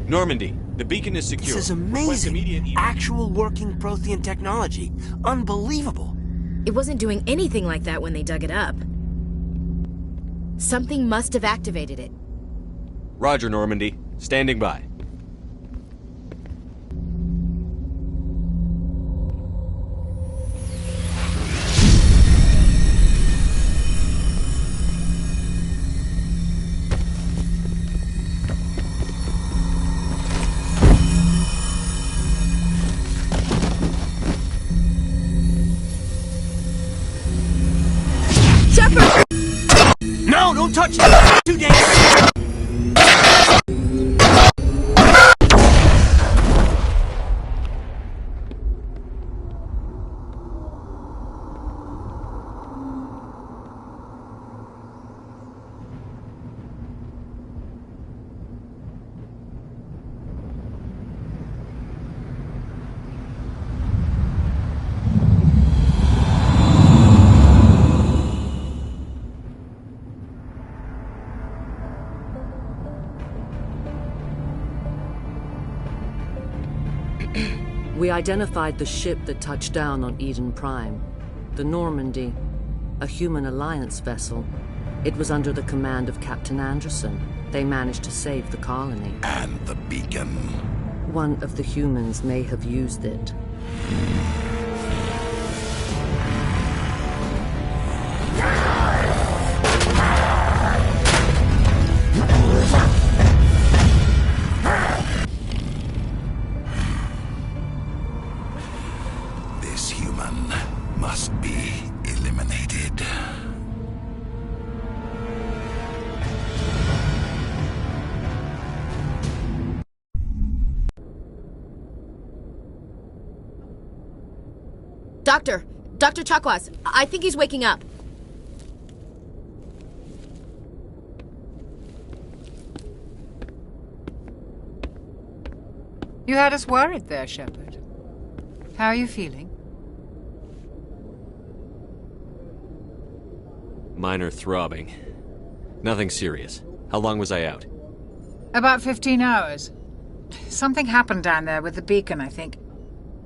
Normandy, the beacon is secure. This is amazing. Actual working Prothean technology. Unbelievable. It wasn't doing anything like that when they dug it up. Something must have activated it. Roger, Normandy. Standing by. No, don't touch it! Too dangerous! We identified the ship that touched down on Eden Prime. The Normandy, a human alliance vessel. It was under the command of Captain Anderson. They managed to save the colony. And the beacon. One of the humans may have used it. This human must be eliminated. Dr. Chakwas, I think he's waking up. You had us worried there, Shepard. How are you feeling? Minor throbbing. Nothing serious. How long was I out? About 15 hours. Something happened down there with the beacon, I think.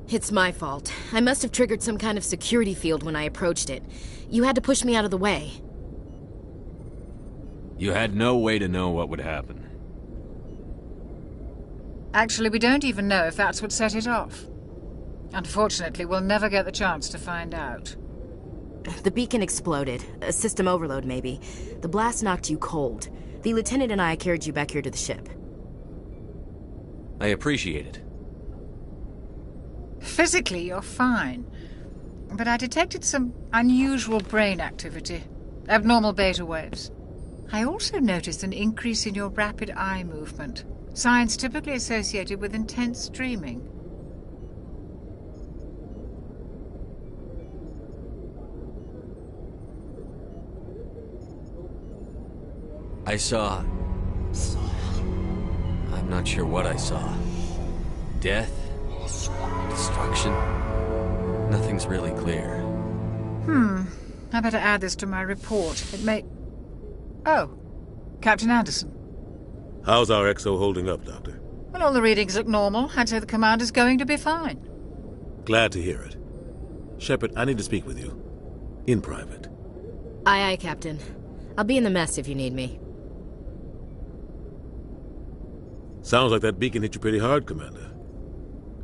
It's my fault. I must have triggered some kind of security field when I approached it. You had to push me out of the way. You had no way to know what would happen. Actually, we don't even know if that's what set it off. Unfortunately, we'll never get the chance to find out. The beacon exploded. A system overload, maybe. The blast knocked you cold. The lieutenant and I carried you back here to the ship. I appreciate it. Physically, you're fine. But I detected some unusual brain activity. Abnormal beta waves. I also noticed an increase in your rapid eye movement. Signs typically associated with intense dreaming. I saw... I'm not sure what I saw. Death? Destruction? Nothing's really clear. I better add this to my report. It may... Oh, Captain Anderson. How's our XO holding up, Doctor? Well, all the readings look normal. I'd say the commander's going to be fine. Glad to hear it. Shepard, I need to speak with you. In private. Aye, Captain. I'll be in the mess if you need me. Sounds like that beacon hit you pretty hard, Commander.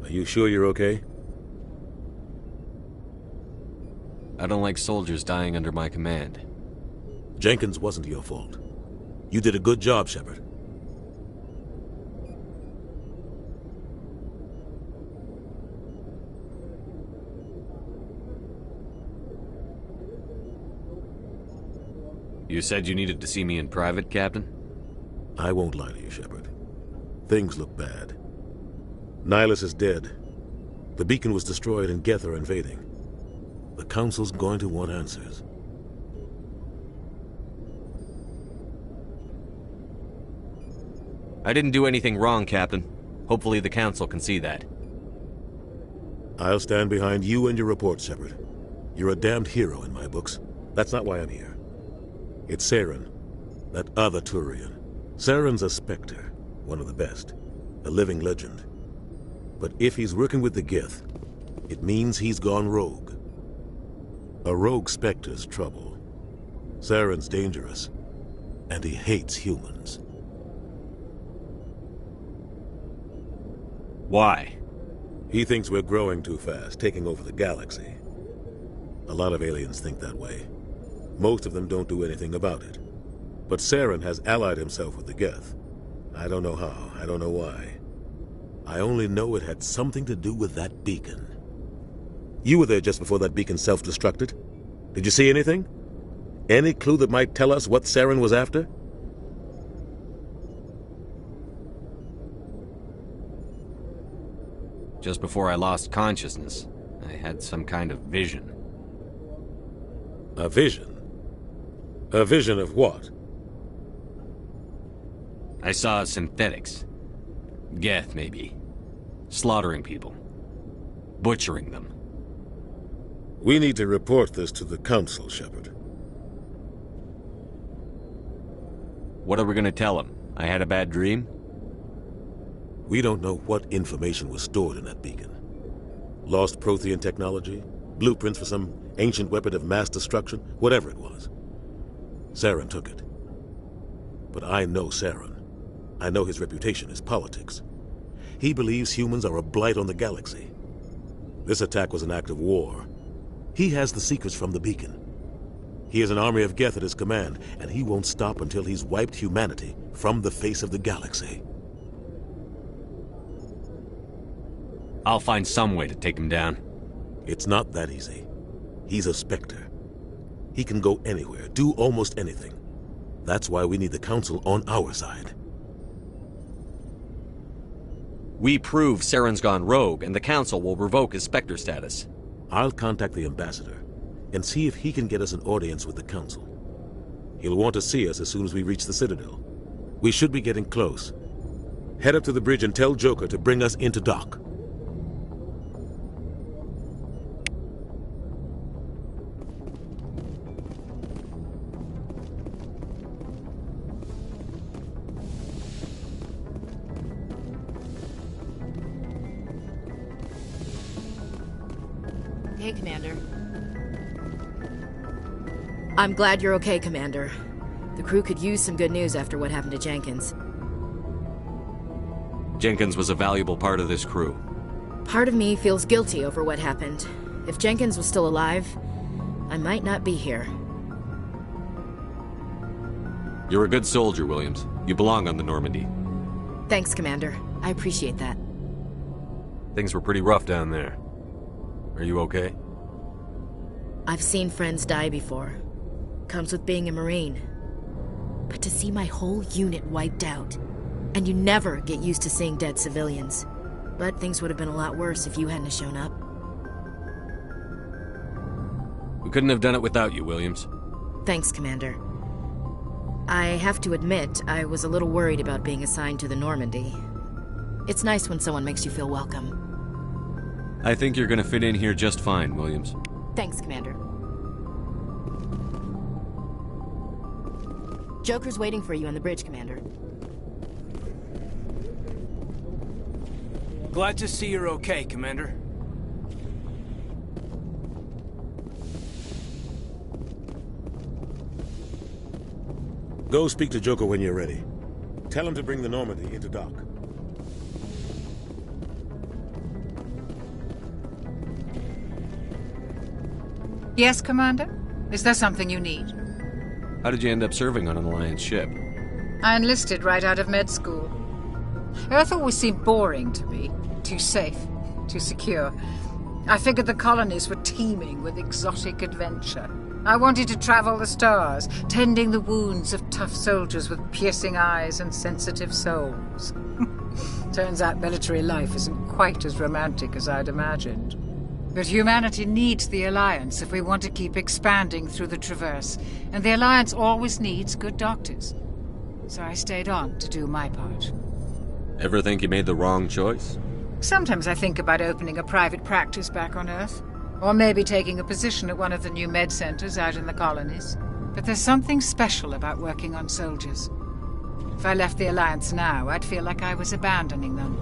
Are you sure you're okay? I don't like soldiers dying under my command. Jenkins wasn't your fault. You did a good job, Shepard. You said you needed to see me in private, Captain? I won't lie to you, Shepard. Things look bad. Nihilus is dead. The beacon was destroyed and Geth are invading. The Council's going to want answers. I didn't do anything wrong, Captain. Hopefully the Council can see that. I'll stand behind you and your report, Shepard. You're a damned hero in my books. That's not why I'm here. It's Saren, that other Turian. Saren's a Spectre, one of the best. a living legend. But if he's working with the Geth, it means he's gone rogue. A rogue Spectre's trouble. Saren's dangerous, and he hates humans. Why? He thinks we're growing too fast, taking over the galaxy. A lot of aliens think that way. Most of them don't do anything about it. But Saren has allied himself with the Geth. I don't know how, I don't know why. I only know it had something to do with that beacon. You were there just before that beacon self-destructed. Did you see anything? Any clue that might tell us what Saren was after? Just before I lost consciousness, I had some kind of vision. A vision? A vision of what? I saw synthetics. Geth, maybe. Slaughtering people. Butchering them. We need to report this to the Council, Shepard. What are we gonna tell them? I had a bad dream? We don't know what information was stored in that beacon. Lost Prothean technology? Blueprints for some ancient weapon of mass destruction? Whatever it was. Saren took it. But I know Saren. I know his reputation is politics. He believes humans are a blight on the galaxy. This attack was an act of war. He has the secrets from the beacon. He has an army of Geth at his command, and he won't stop until he's wiped humanity from the face of the galaxy. I'll find some way to take him down. It's not that easy. He's a Spectre. He can go anywhere, do almost anything. That's why we need the Council on our side. We prove Saren's gone rogue, and the Council will revoke his Spectre status. I'll contact the Ambassador and see if he can get us an audience with the Council. He'll want to see us as soon as we reach the Citadel. We should be getting close. Head up to the bridge and tell Joker to bring us into dock. Hey, Commander. I'm glad you're okay, Commander. The crew could use some good news after what happened to Jenkins. Jenkins was a valuable part of this crew. Part of me feels guilty over what happened. If Jenkins was still alive, I might not be here. You're a good soldier, Williams. You belong on the Normandy. Thanks, Commander. I appreciate that. Things were pretty rough down there. Are you okay? I've seen friends die before. Comes with being a Marine. But to see my whole unit wiped out, and you never get used to seeing dead civilians. But things would have been a lot worse if you hadn't shown up. We couldn't have done it without you, Williams. Thanks, Commander. I have to admit, I was a little worried about being assigned to the Normandy. It's nice when someone makes you feel welcome. I think you're gonna fit in here just fine, Williams. Thanks, Commander. Joker's waiting for you on the bridge, Commander. Glad to see you're okay, Commander. Go speak to Joker when you're ready. Tell him to bring the Normandy into dock. Yes, Commander? Is there something you need? How did you end up serving on an Alliance ship? I enlisted right out of med school. Earth always seemed boring to me. Too safe, too secure. I figured the colonies were teeming with exotic adventure. I wanted to travel the stars, tending the wounds of tough soldiers with piercing eyes and sensitive souls. Turns out military life isn't quite as romantic as I'd imagined. But humanity needs the Alliance if we want to keep expanding through the Traverse, and the Alliance always needs good doctors. So I stayed on to do my part. Ever think you made the wrong choice? Sometimes I think about opening a private practice back on Earth, or maybe taking a position at one of the new med centers out in the colonies. But there's something special about working on soldiers. If I left the Alliance now, I'd feel like I was abandoning them.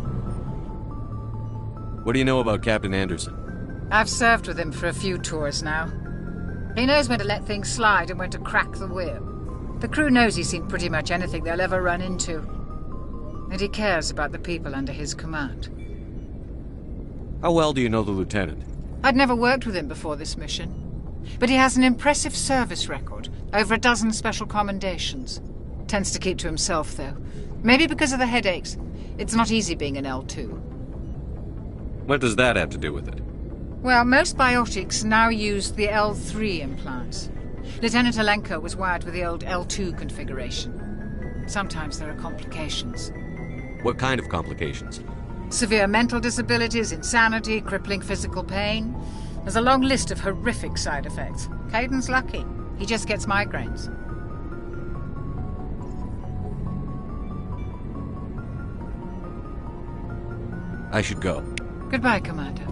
What do you know about Captain Anderson? I've served with him for a few tours now. He knows when to let things slide and when to crack the whip. The crew knows he's seen pretty much anything they'll ever run into. And he cares about the people under his command. How well do you know the lieutenant? I'd never worked with him before this mission. But he has an impressive service record, over a dozen special commendations. Tends to keep to himself, though. Maybe because of the headaches. It's not easy being an L2. What does that have to do with it? Well, most biotics now use the L3 implants. Lieutenant Alenko was wired with the old L2 configuration. Sometimes there are complications. What kind of complications? Severe mental disabilities, insanity, crippling physical pain. There's a long list of horrific side effects. Caden's lucky. He just gets migraines. I should go. Goodbye, Commander.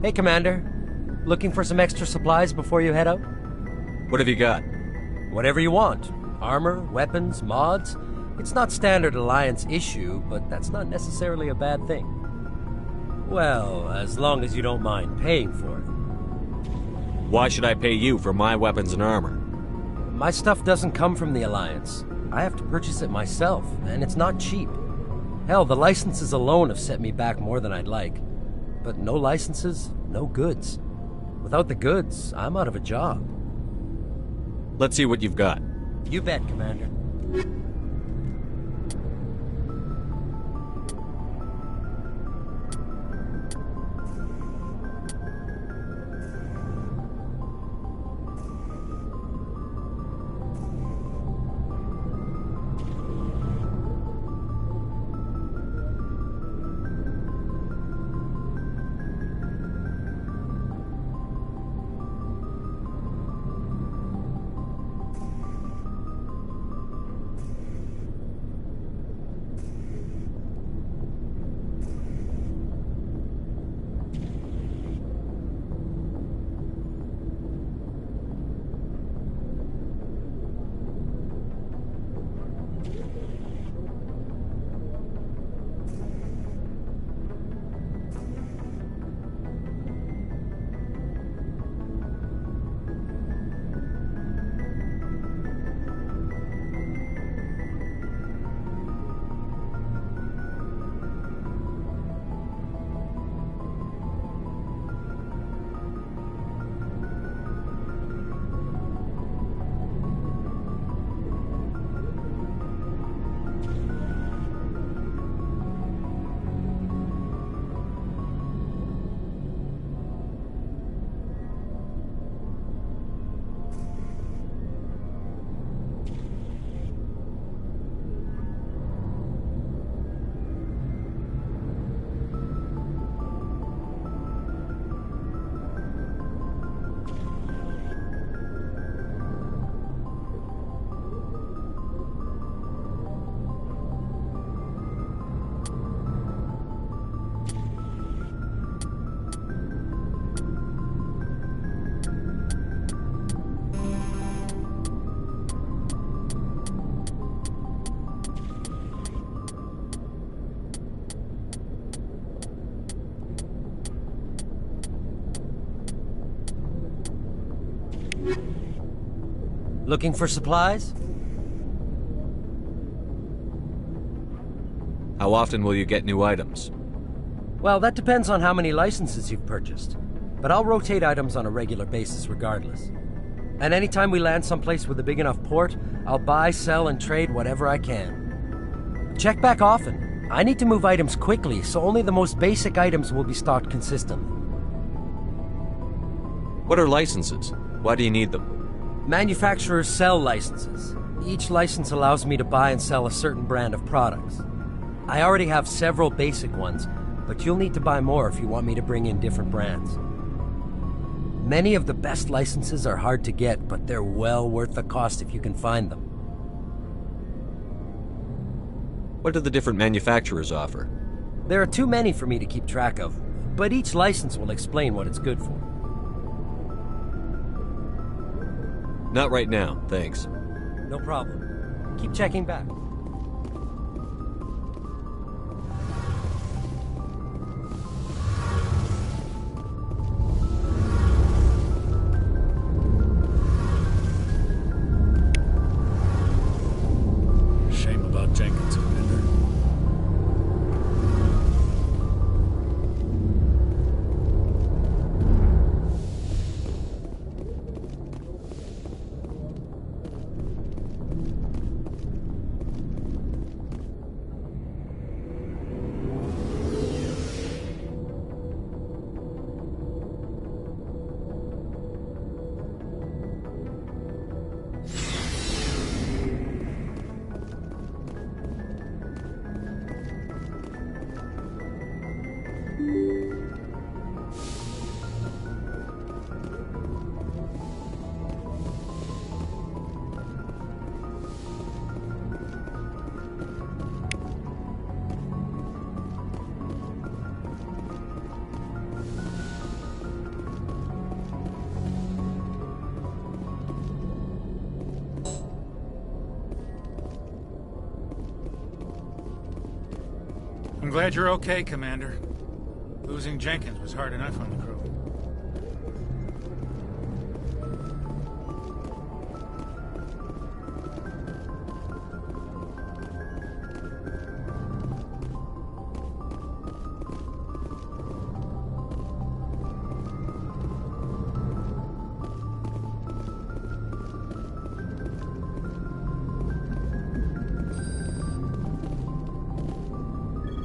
Hey, Commander. Looking for some extra supplies before you head out? What have you got? Whatever you want. Armor, weapons, mods. It's not standard Alliance issue, but that's not necessarily a bad thing. Well, as long as you don't mind paying for it. Why should I pay you for my weapons and armor? My stuff doesn't come from the Alliance. I have to purchase it myself, and it's not cheap. Hell, the licenses alone have set me back more than I'd like. But no licenses, no goods. Without the goods, I'm out of a job. Let's see what you've got. You bet, Commander. Looking for supplies? How often will you get new items? Well, that depends on how many licenses you've purchased. But I'll rotate items on a regular basis regardless. And anytime we land someplace with a big enough port, I'll buy, sell, and trade whatever I can. Check back often. I need to move items quickly, so only the most basic items will be stocked consistently. What are licenses? Why do you need them? Manufacturers sell licenses. Each license allows me to buy and sell a certain brand of products. I already have several basic ones, but you'll need to buy more if you want me to bring in different brands. Many of the best licenses are hard to get, but they're well worth the cost if you can find them. What do the different manufacturers offer? There are too many for me to keep track of, but each license will explain what it's good for. Not right now, thanks. No problem. Keep checking back. Shame about Jenkins, Commander. I'm glad you're okay, Commander. Losing Jenkins was hard enough on the crew.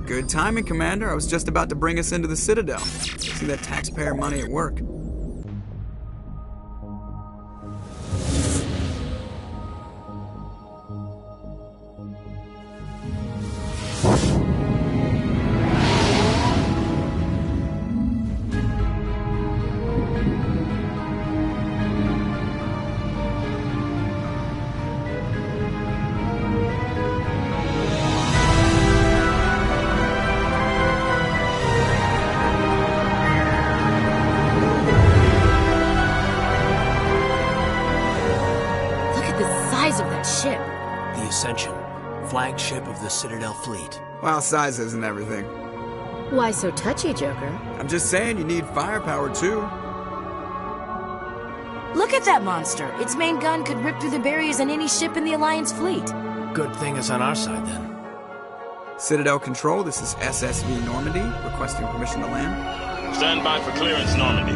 Good timing, Commander. I was just about to bring us into the Citadel. See that taxpayer money at work. Flagship of the Citadel fleet. Well, size isn't everything. Why so touchy, Joker? I'm just saying you need firepower, too. Look at that monster! Its main gun could rip through the barriers in any ship in the Alliance fleet. Good thing it's on our side, then. Citadel Control, this is SSV Normandy, requesting permission to land. Stand by for clearance, Normandy.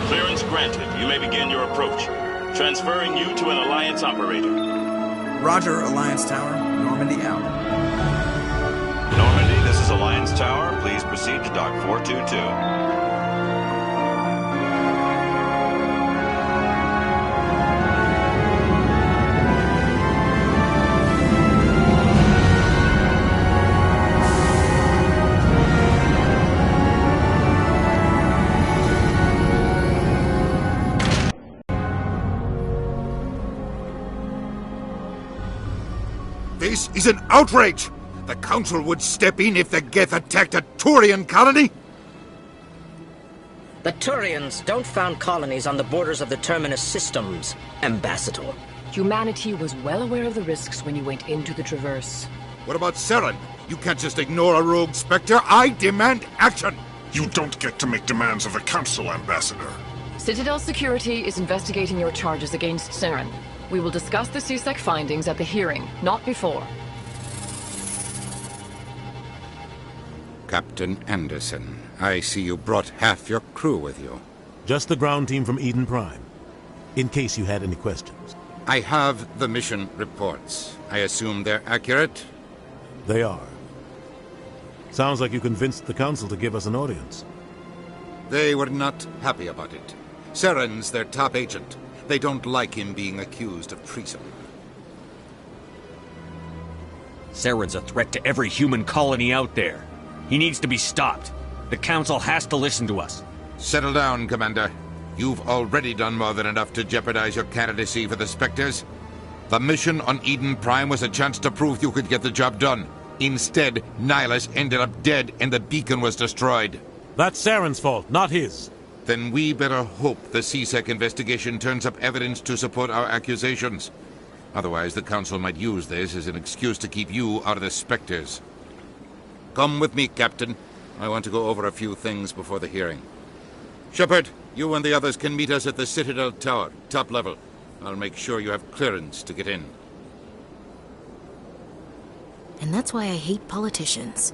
Clearance granted. You may begin your approach. Transferring you to an Alliance operator. Roger, Alliance Tower. Normandy out. Normandy, this is Alliance Tower. Please proceed to Dock 422. This is an outrage! The Council would step in if the Geth attacked a Turian colony? The Turians don't found colonies on the borders of the Terminus systems, Ambassador. Humanity was well aware of the risks when you went into the Traverse. What about Saren? You can't just ignore a rogue Spectre. I demand action! You don't get to make demands of the Council, Ambassador. Citadel Security is investigating your charges against Saren. We will discuss the CSEC findings at the hearing, not before. Captain Anderson, I see you brought half your crew with you. Just the ground team from Eden Prime, in case you had any questions. I have the mission reports. I assume they're accurate? They are. Sounds like you convinced the Council to give us an audience. They were not happy about it. Saren's their top agent. They don't like him being accused of treason. Saren's a threat to every human colony out there. He needs to be stopped. The Council has to listen to us. Settle down, Commander. You've already done more than enough to jeopardize your candidacy for the Spectres. The mission on Eden Prime was a chance to prove you could get the job done. Instead, Nihilus ended up dead and the beacon was destroyed. That's Saren's fault, not his. Then we better hope the CSEC investigation turns up evidence to support our accusations. Otherwise, the Council might use this as an excuse to keep you out of the Spectres. Come with me, Captain. I want to go over a few things before the hearing. Shepard, you and the others can meet us at the Citadel Tower, top level. I'll make sure you have clearance to get in. And that's why I hate politicians.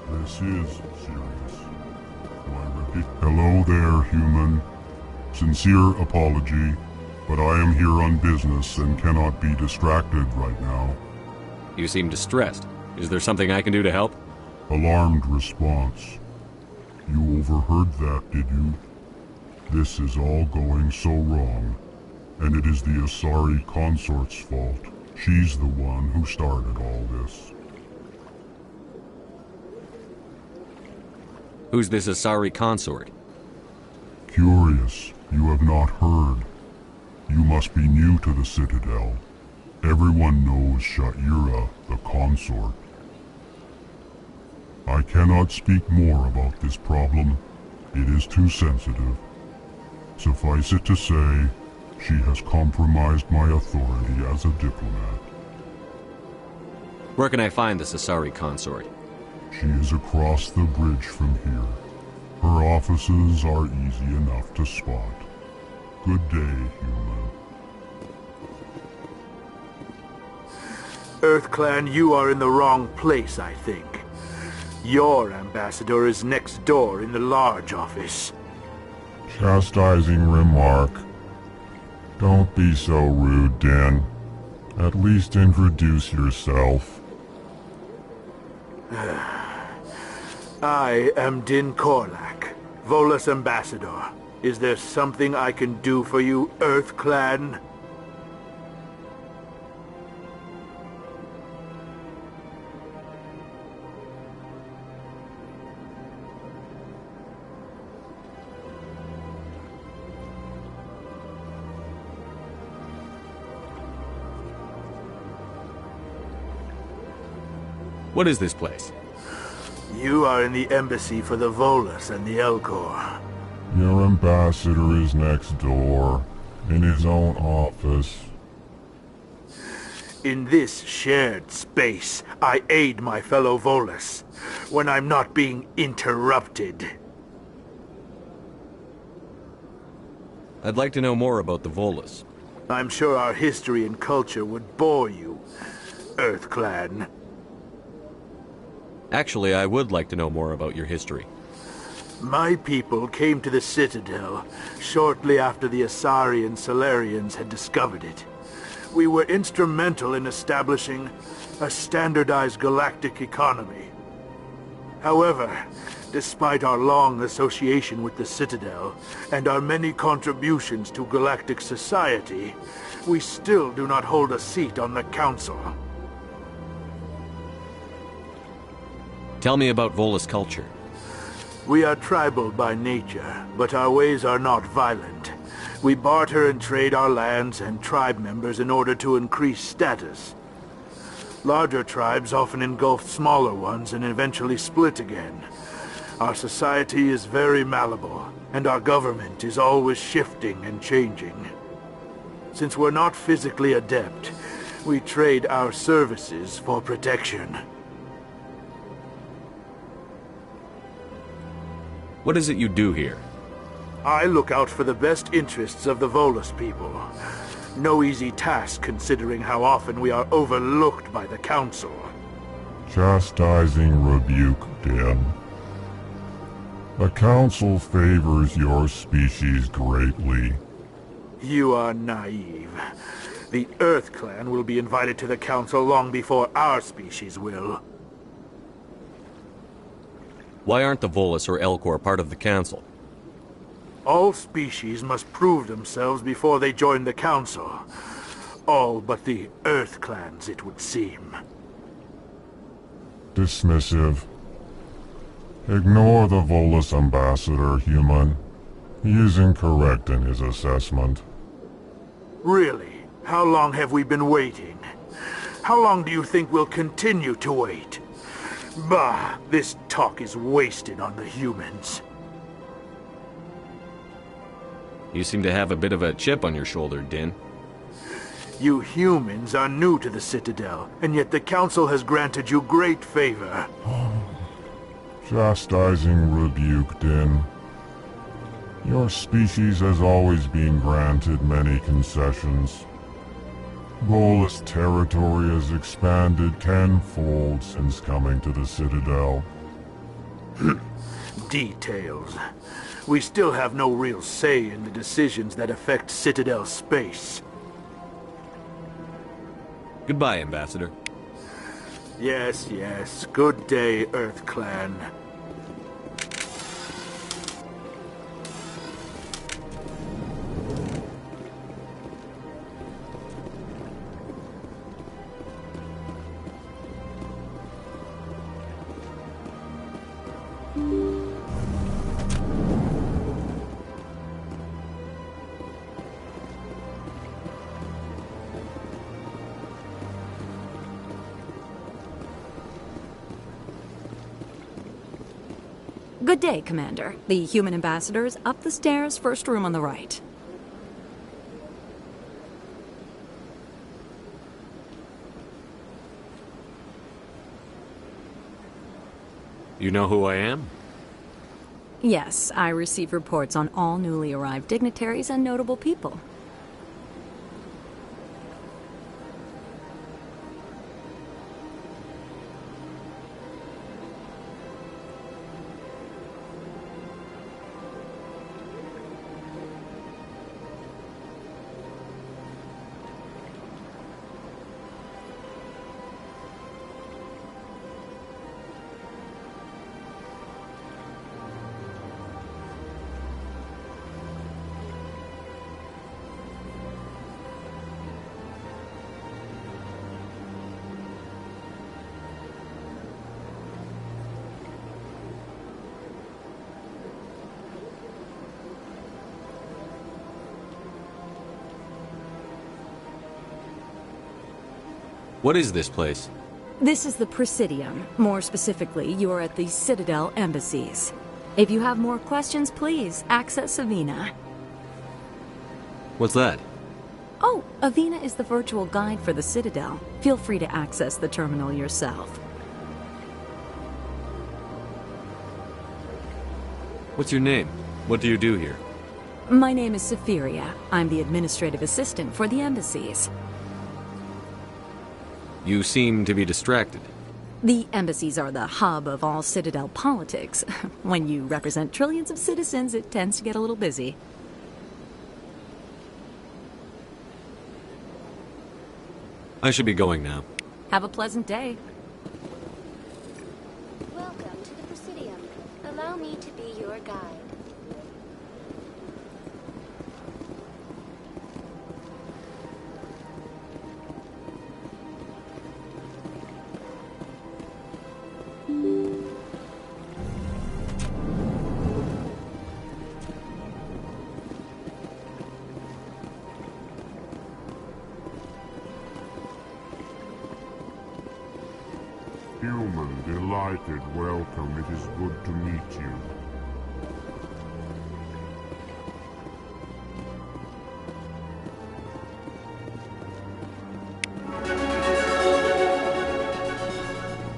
This is serious. Do I repeat? Hello there, human. Sincere apology, but I am here on business and cannot be distracted right now. You seem distressed. Is there something I can do to help? Alarmed response. You overheard that, did you? This is all going so wrong, and it is the Asari consort's fault. She's the one who started all this. Who's this Asari consort? Curious, you have not heard. You must be new to the Citadel. Everyone knows Sha'ira, the consort. I cannot speak more about this problem. It is too sensitive. Suffice it to say, she has compromised my authority as a diplomat. Where can I find this Asari consort? She is across the bridge from here. Her offices are easy enough to spot. Good day, human. EarthClan, you are in the wrong place, I think. Your ambassador is next door in the large office. Chastising remark. Don't be so rude, Din. At least introduce yourself. I am Din Korlak, Volus ambassador. Is there something I can do for you, EarthClan? What is this place? You are in the embassy for the Volus and the Elcor. Your ambassador is next door, in his own office. In this shared space, I aid my fellow Volus when I'm not being interrupted. I'd like to know more about the Volus. I'm sure our history and culture would bore you, EarthClan. Actually, I would like to know more about your history. My people came to the Citadel shortly after the Asari and Salarians had discovered it. We were instrumental in establishing a standardized galactic economy. However, despite our long association with the Citadel and our many contributions to galactic society, we still do not hold a seat on the Council. Tell me about Volus culture. We are tribal by nature, but our ways are not violent. We barter and trade our lands and tribe members in order to increase status. Larger tribes often engulf smaller ones and eventually split again. Our society is very malleable, and our government is always shifting and changing. Since we're not physically adept, we trade our services for protection. What is it you do here? I look out for the best interests of the Volus people. No easy task considering how often we are overlooked by the Council. Chastising rebuke, Din. The Council favors your species greatly. You are naive. The Earth Clan will be invited to the Council long before our species will. Why aren't the Volus or Elcor part of the Council? All species must prove themselves before they join the Council. All but the Earth Clans, it would seem. Dismissive. Ignore the Volus ambassador, human. He is incorrect in his assessment. Really? How long have we been waiting? How long do you think we'll continue to wait? Bah, this talk is wasted on the humans. You seem to have a bit of a chip on your shoulder, Din. You humans are new to the Citadel, and yet the Council has granted you great favor. Chastising rebuke, Din. Your species has always been granted many concessions. Volus territory has expanded tenfold since coming to the Citadel. Details. We still have no real say in the decisions that affect Citadel space. Goodbye, Ambassador. Yes, yes. Good day, Earth Clan. Good day, Commander. The human ambassador is up the stairs, first room on the right. You know who I am? Yes, I receive reports on all newly arrived dignitaries and notable people. What is this place? This is the Presidium. More specifically, you are at the Citadel embassies. If you have more questions, please access Avina. What's that? Oh, Avina is the virtual guide for the Citadel. Feel free to access the terminal yourself. What's your name? What do you do here? My name is Sephiria. I'm the administrative assistant for the embassies. You seem to be distracted. The embassies are the hub of all Citadel politics. When you represent trillions of citizens, it tends to get a little busy. I should be going now. Have a pleasant day. Welcome to the Presidium. Allow me to be your guide. Human, delighted, welcome. It is good to meet you.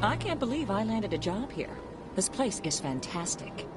I can't believe I landed a job here. This place is fantastic.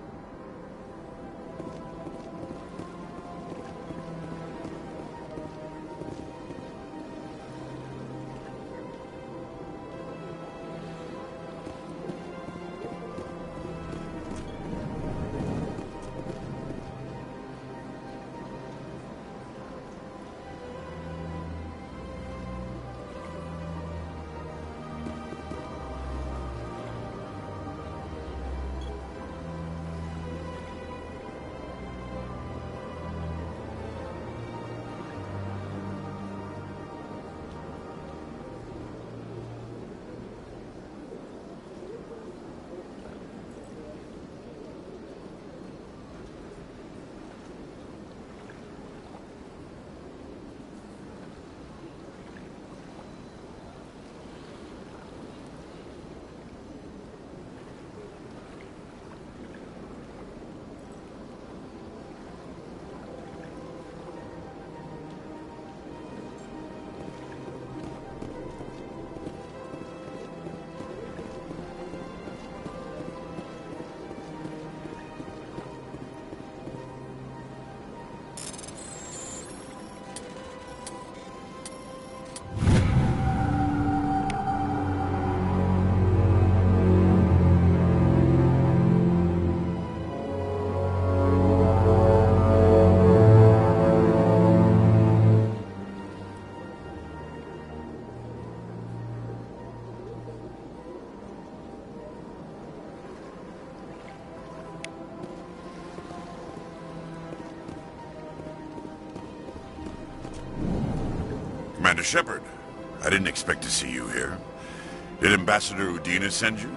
Commander Shepard, I didn't expect to see you here. Did Ambassador Udina send you?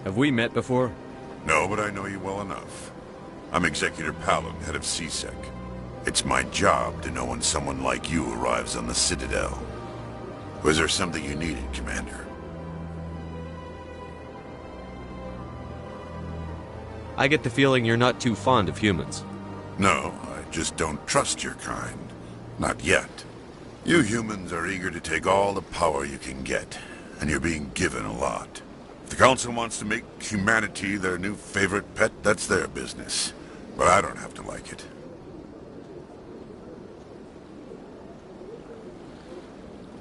Have we met before? No, but I know you well enough. I'm Executor Palin, head of C-Sec. It's my job to know when someone like you arrives on the Citadel. Was there something you needed, Commander? I get the feeling you're not too fond of humans. No, I just don't trust your kind. Not yet. You humans are eager to take all the power you can get, and you're being given a lot. If the Council wants to make humanity their new favorite pet, that's their business. But I don't have to like it.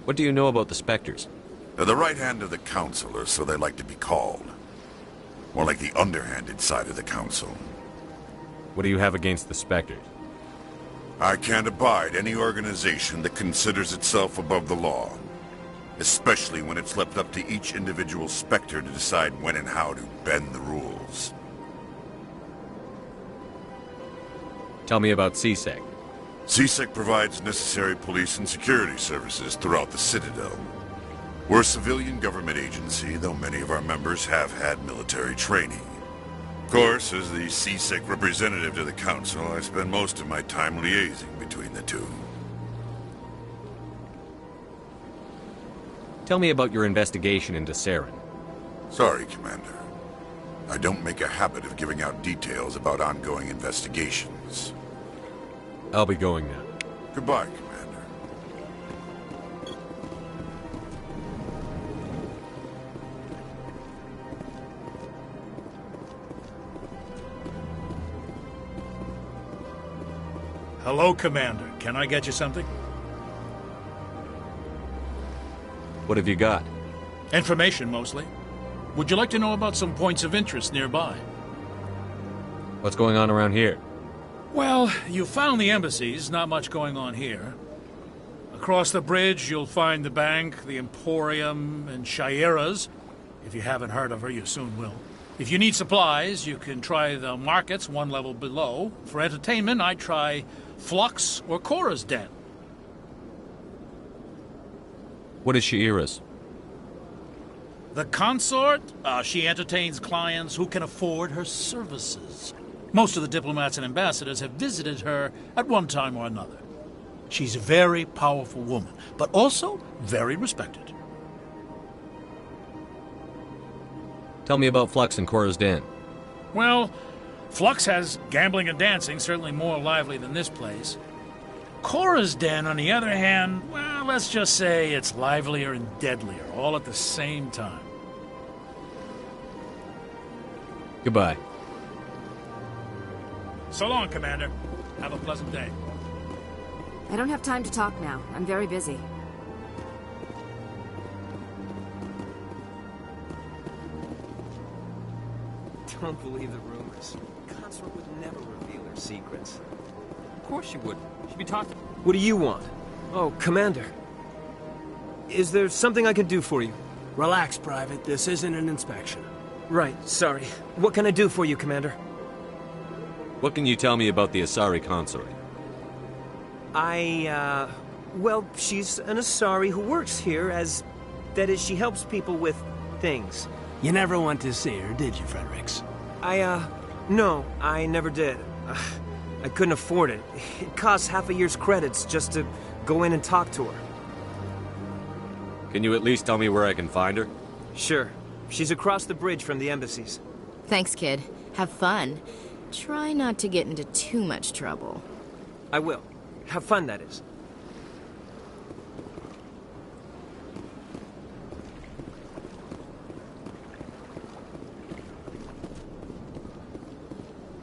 What do you know about the Spectres? They're the right hand of the Council, or so they like to be called. More like the underhanded side of the Council. What do you have against the Spectres? I can't abide any organization that considers itself above the law. Especially when it's left up to each individual Spectre to decide when and how to bend the rules. Tell me about C-Sec. C-Sec provides necessary police and security services throughout the Citadel. We're a civilian government agency, though many of our members have had military training. Of course, as the C-Sec representative to the Council, I spend most of my time liaising between the two. Tell me about your investigation into Saren. Sorry, Commander. I don't make a habit of giving out details about ongoing investigations. I'll be going now. Goodbye, Commander. Hello, Commander. Can I get you something? What have you got? Information, mostly. Would you like to know about some points of interest nearby? What's going on around here? Well, you found the embassies, not much going on here. Across the bridge, you'll find the bank, the Emporium, and Shayera's. If you haven't heard of her, you soon will. If you need supplies, you can try the markets one level below. For entertainment, I'd try Flux or Cora's Den. What is Shayera's? The consort? She entertains clients who can afford her services. Most of the diplomats and ambassadors have visited her at one time or another. She's a very powerful woman, but also very respected. Tell me about Flux and Cora's Den. Well, Flux has gambling and dancing, certainly more lively than this place. Cora's Den, on the other hand, well, let's just say it's livelier and deadlier, all at the same time. Goodbye. So long, Commander. Have a pleasant day. I don't have time to talk now. I'm very busy. Don't believe the rumors. Consort would never reveal her secrets. Of course she wouldn't. She'd be talking. What do you want? Oh, Commander. Is there something I can do for you? Relax, Private. This isn't an inspection. Right, sorry. What can I do for you, Commander? What can you tell me about the Asari consort? Well, she's an Asari who works here as... That is, she helps people with things. You never went to see her, did you, Fredericks? No, I never did. I couldn't afford it. It costs half a year's credits just to go in and talk to her. Can you at least tell me where I can find her? Sure. She's across the bridge from the embassies. Thanks, kid. Have fun. Try not to get into too much trouble. I will. Have fun, that is.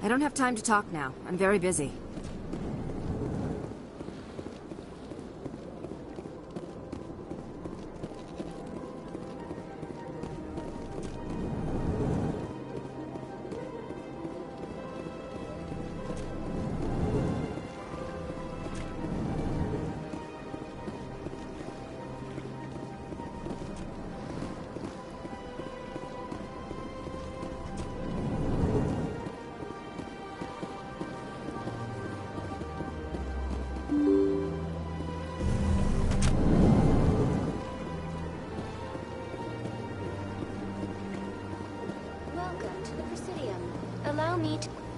I don't have time to talk now. I'm very busy.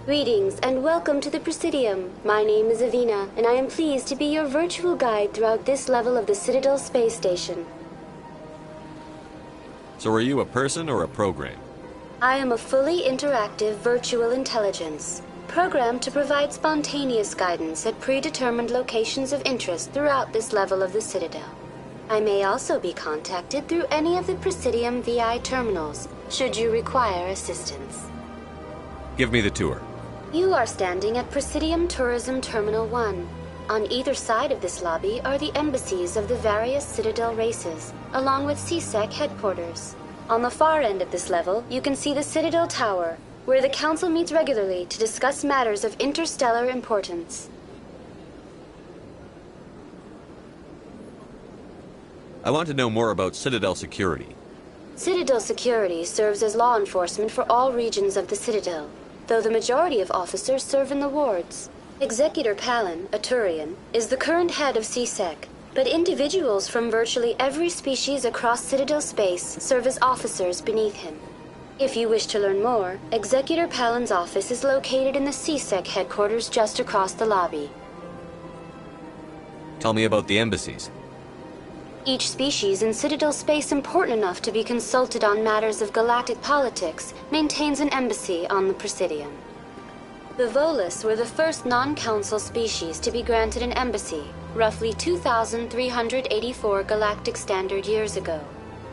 Greetings and welcome to the Presidium. My name is Avina, and I am pleased to be your virtual guide throughout this level of the Citadel Space Station. So are you a person or a program? I am a fully interactive virtual intelligence, programmed to provide spontaneous guidance at predetermined locations of interest throughout this level of the Citadel. I may also be contacted through any of the Presidium VI terminals, should you require assistance. Give me the tour. You are standing at Presidium Tourism Terminal 1. On either side of this lobby are the embassies of the various Citadel races, along with CSEC headquarters. On the far end of this level, you can see the Citadel Tower, where the Council meets regularly to discuss matters of interstellar importance. I want to know more about Citadel security. Citadel security serves as law enforcement for all regions of the Citadel, though the majority of officers serve in the wards. Executor Palin, a Turian, is the current head of CSEC, but individuals from virtually every species across Citadel space serve as officers beneath him. If you wish to learn more, Executor Palin's office is located in the CSEC headquarters just across the lobby. Tell me about the embassies. Each species in Citadel space important enough to be consulted on matters of galactic politics maintains an embassy on the Presidium. The Volus were the first non-council species to be granted an embassy, roughly 2,384 galactic standard years ago.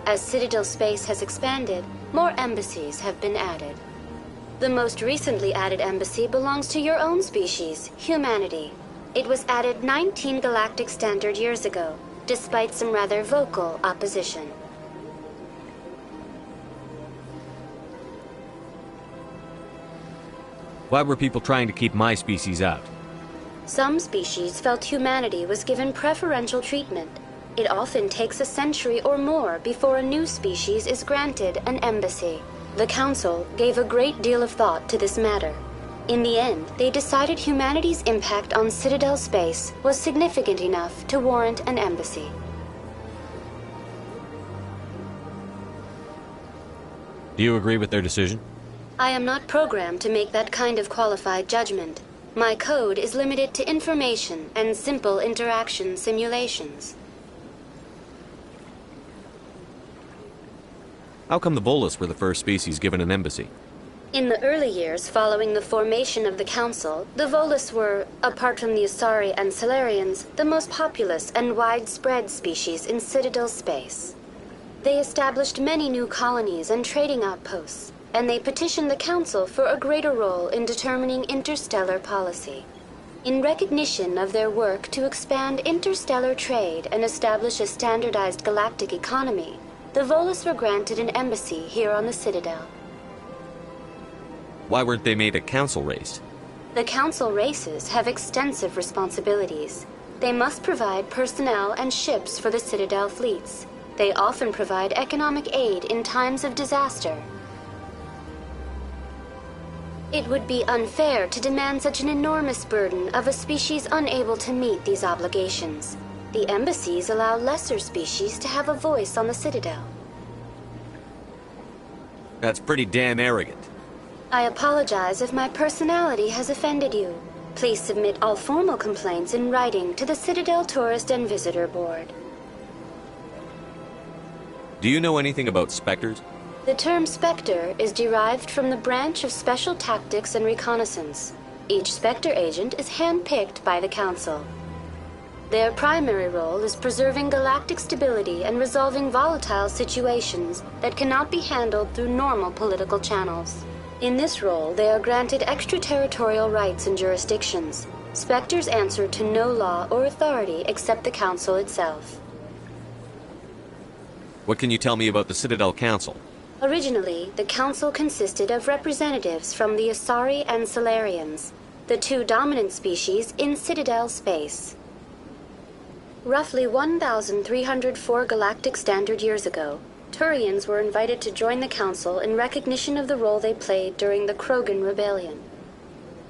As Citadel space has expanded, more embassies have been added. The most recently added embassy belongs to your own species, humanity. It was added 19 galactic standard years ago, despite some rather vocal opposition. Why were people trying to keep my species out? Some species felt humanity was given preferential treatment. It often takes a century or more before a new species is granted an embassy. The Council gave a great deal of thought to this matter. In the end, they decided humanity's impact on Citadel space was significant enough to warrant an embassy. Do you agree with their decision? I am not programmed to make that kind of qualified judgment. My code is limited to information and simple interaction simulations. How come the Volus were the first species given an embassy? In the early years following the formation of the Council, the Volus were, apart from the Asari and Salarians, the most populous and widespread species in Citadel space. They established many new colonies and trading outposts, and they petitioned the Council for a greater role in determining interstellar policy. In recognition of their work to expand interstellar trade and establish a standardized galactic economy, the Volus were granted an embassy here on the Citadel. Why weren't they made a council race? The Council races have extensive responsibilities. They must provide personnel and ships for the Citadel fleets. They often provide economic aid in times of disaster. It would be unfair to demand such an enormous burden of a species unable to meet these obligations. The embassies allow lesser species to have a voice on the Citadel. That's pretty damn arrogant. I apologize if my personality has offended you. Please submit all formal complaints in writing to the Citadel Tourist and Visitor Board. Do you know anything about specters? The term Spectre is derived from the branch of Special Tactics and Reconnaissance. Each Spectre agent is handpicked by the Council. Their primary role is preserving galactic stability and resolving volatile situations that cannot be handled through normal political channels. In this role, they are granted extraterritorial rights and jurisdictions. Spectres answer to no law or authority except the Council itself. What can you tell me about the Citadel Council? Originally, the Council consisted of representatives from the Asari and Salarians, the two dominant species in Citadel space. Roughly 1,304 galactic standard years ago, Turians were invited to join the Council in recognition of the role they played during the Krogan Rebellion.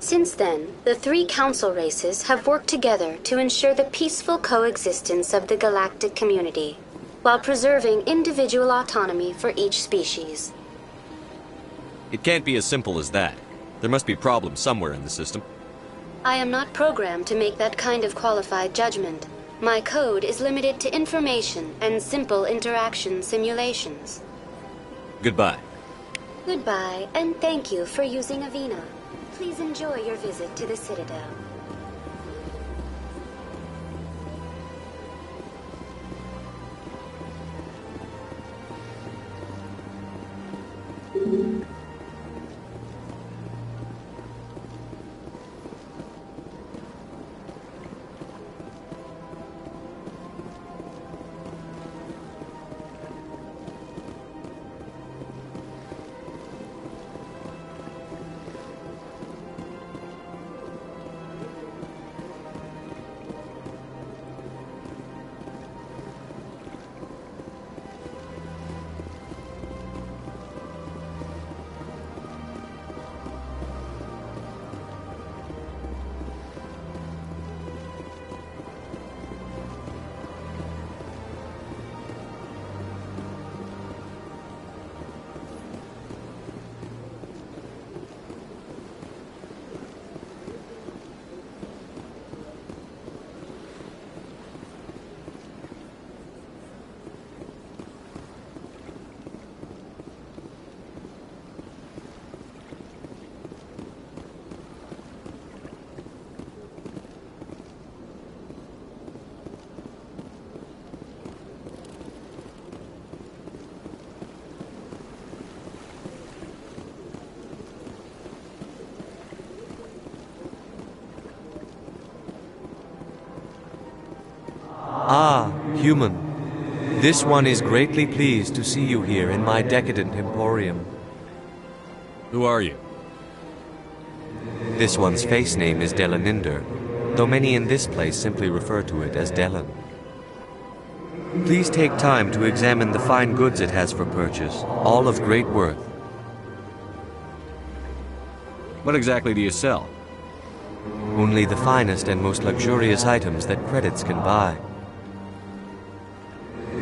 Since then, the three Council races have worked together to ensure the peaceful coexistence of the galactic community, while preserving individual autonomy for each species. It can't be as simple as that. There must be problems somewhere in the system. I am not programmed to make that kind of qualified judgment. My code is limited to information and simple interaction simulations. Goodbye. Goodbye, and thank you for using Avina. Please enjoy your visit to the Citadel. Human, this one is greatly pleased to see you here in my decadent emporium. Who are you? This one's face name is Delaninder, though many in this place simply refer to it as Delan. Please take time to examine the fine goods it has for purchase, all of great worth. What exactly do you sell? Only the finest and most luxurious items that credits can buy.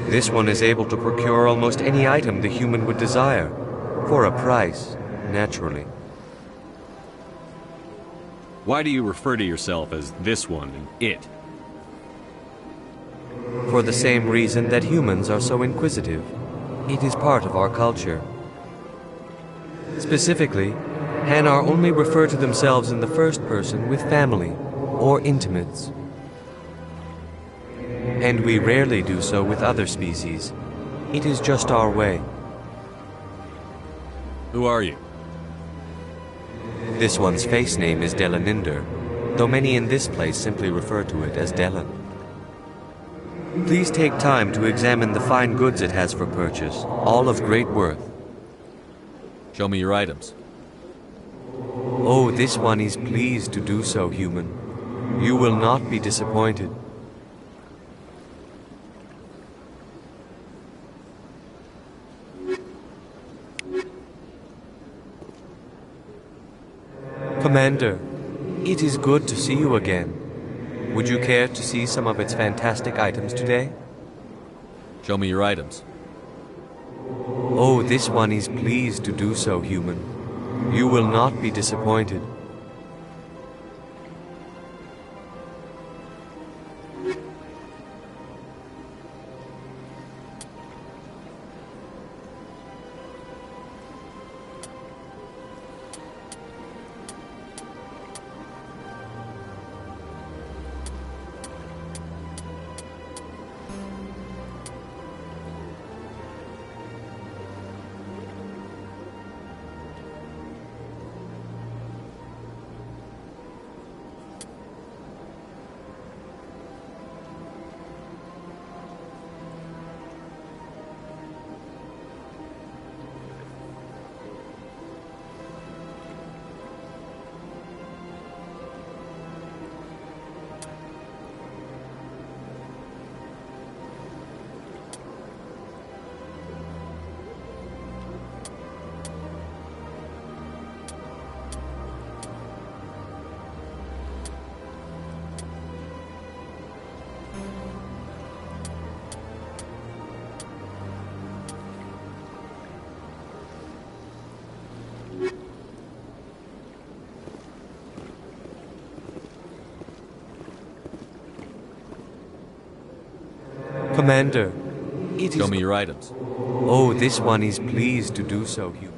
This one is able to procure almost any item the human would desire, for a price, naturally. Why do you refer to yourself as this one and it? For the same reason that humans are so inquisitive. It is part of our culture. Specifically, Hanar only refer to themselves in the first person with family or intimates. And we rarely do so with other species. It is just our way. Who are you? This one's face name is Delaninder, though many in this place simply refer to it as Delan. Please take time to examine the fine goods it has for purchase, all of great worth. Show me your items. Oh, this one is pleased to do so, human. You will not be disappointed. Commander, it is good to see you again. Would you care to see some of its fantastic items today? Show me your items. Oh, this one is pleased to do so, human. You will not be disappointed. Commander, it is... Show me your items. Oh, this one is pleased to do so, human.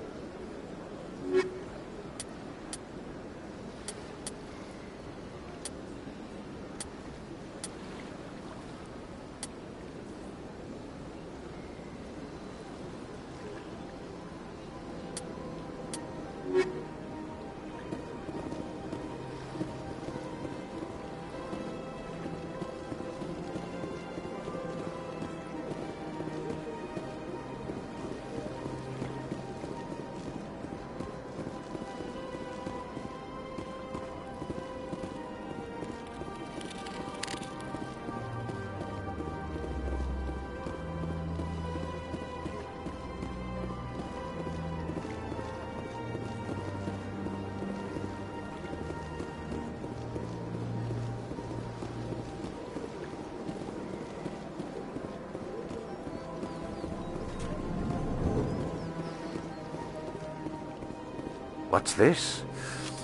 What's this?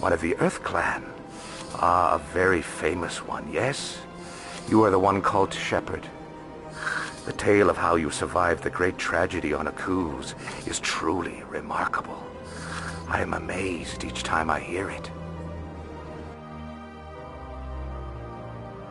One of the Earth Clan. Ah, a very famous one, yes? You are the one called Shepard. The tale of how you survived the great tragedy on Akuz is truly remarkable. I am amazed each time I hear it.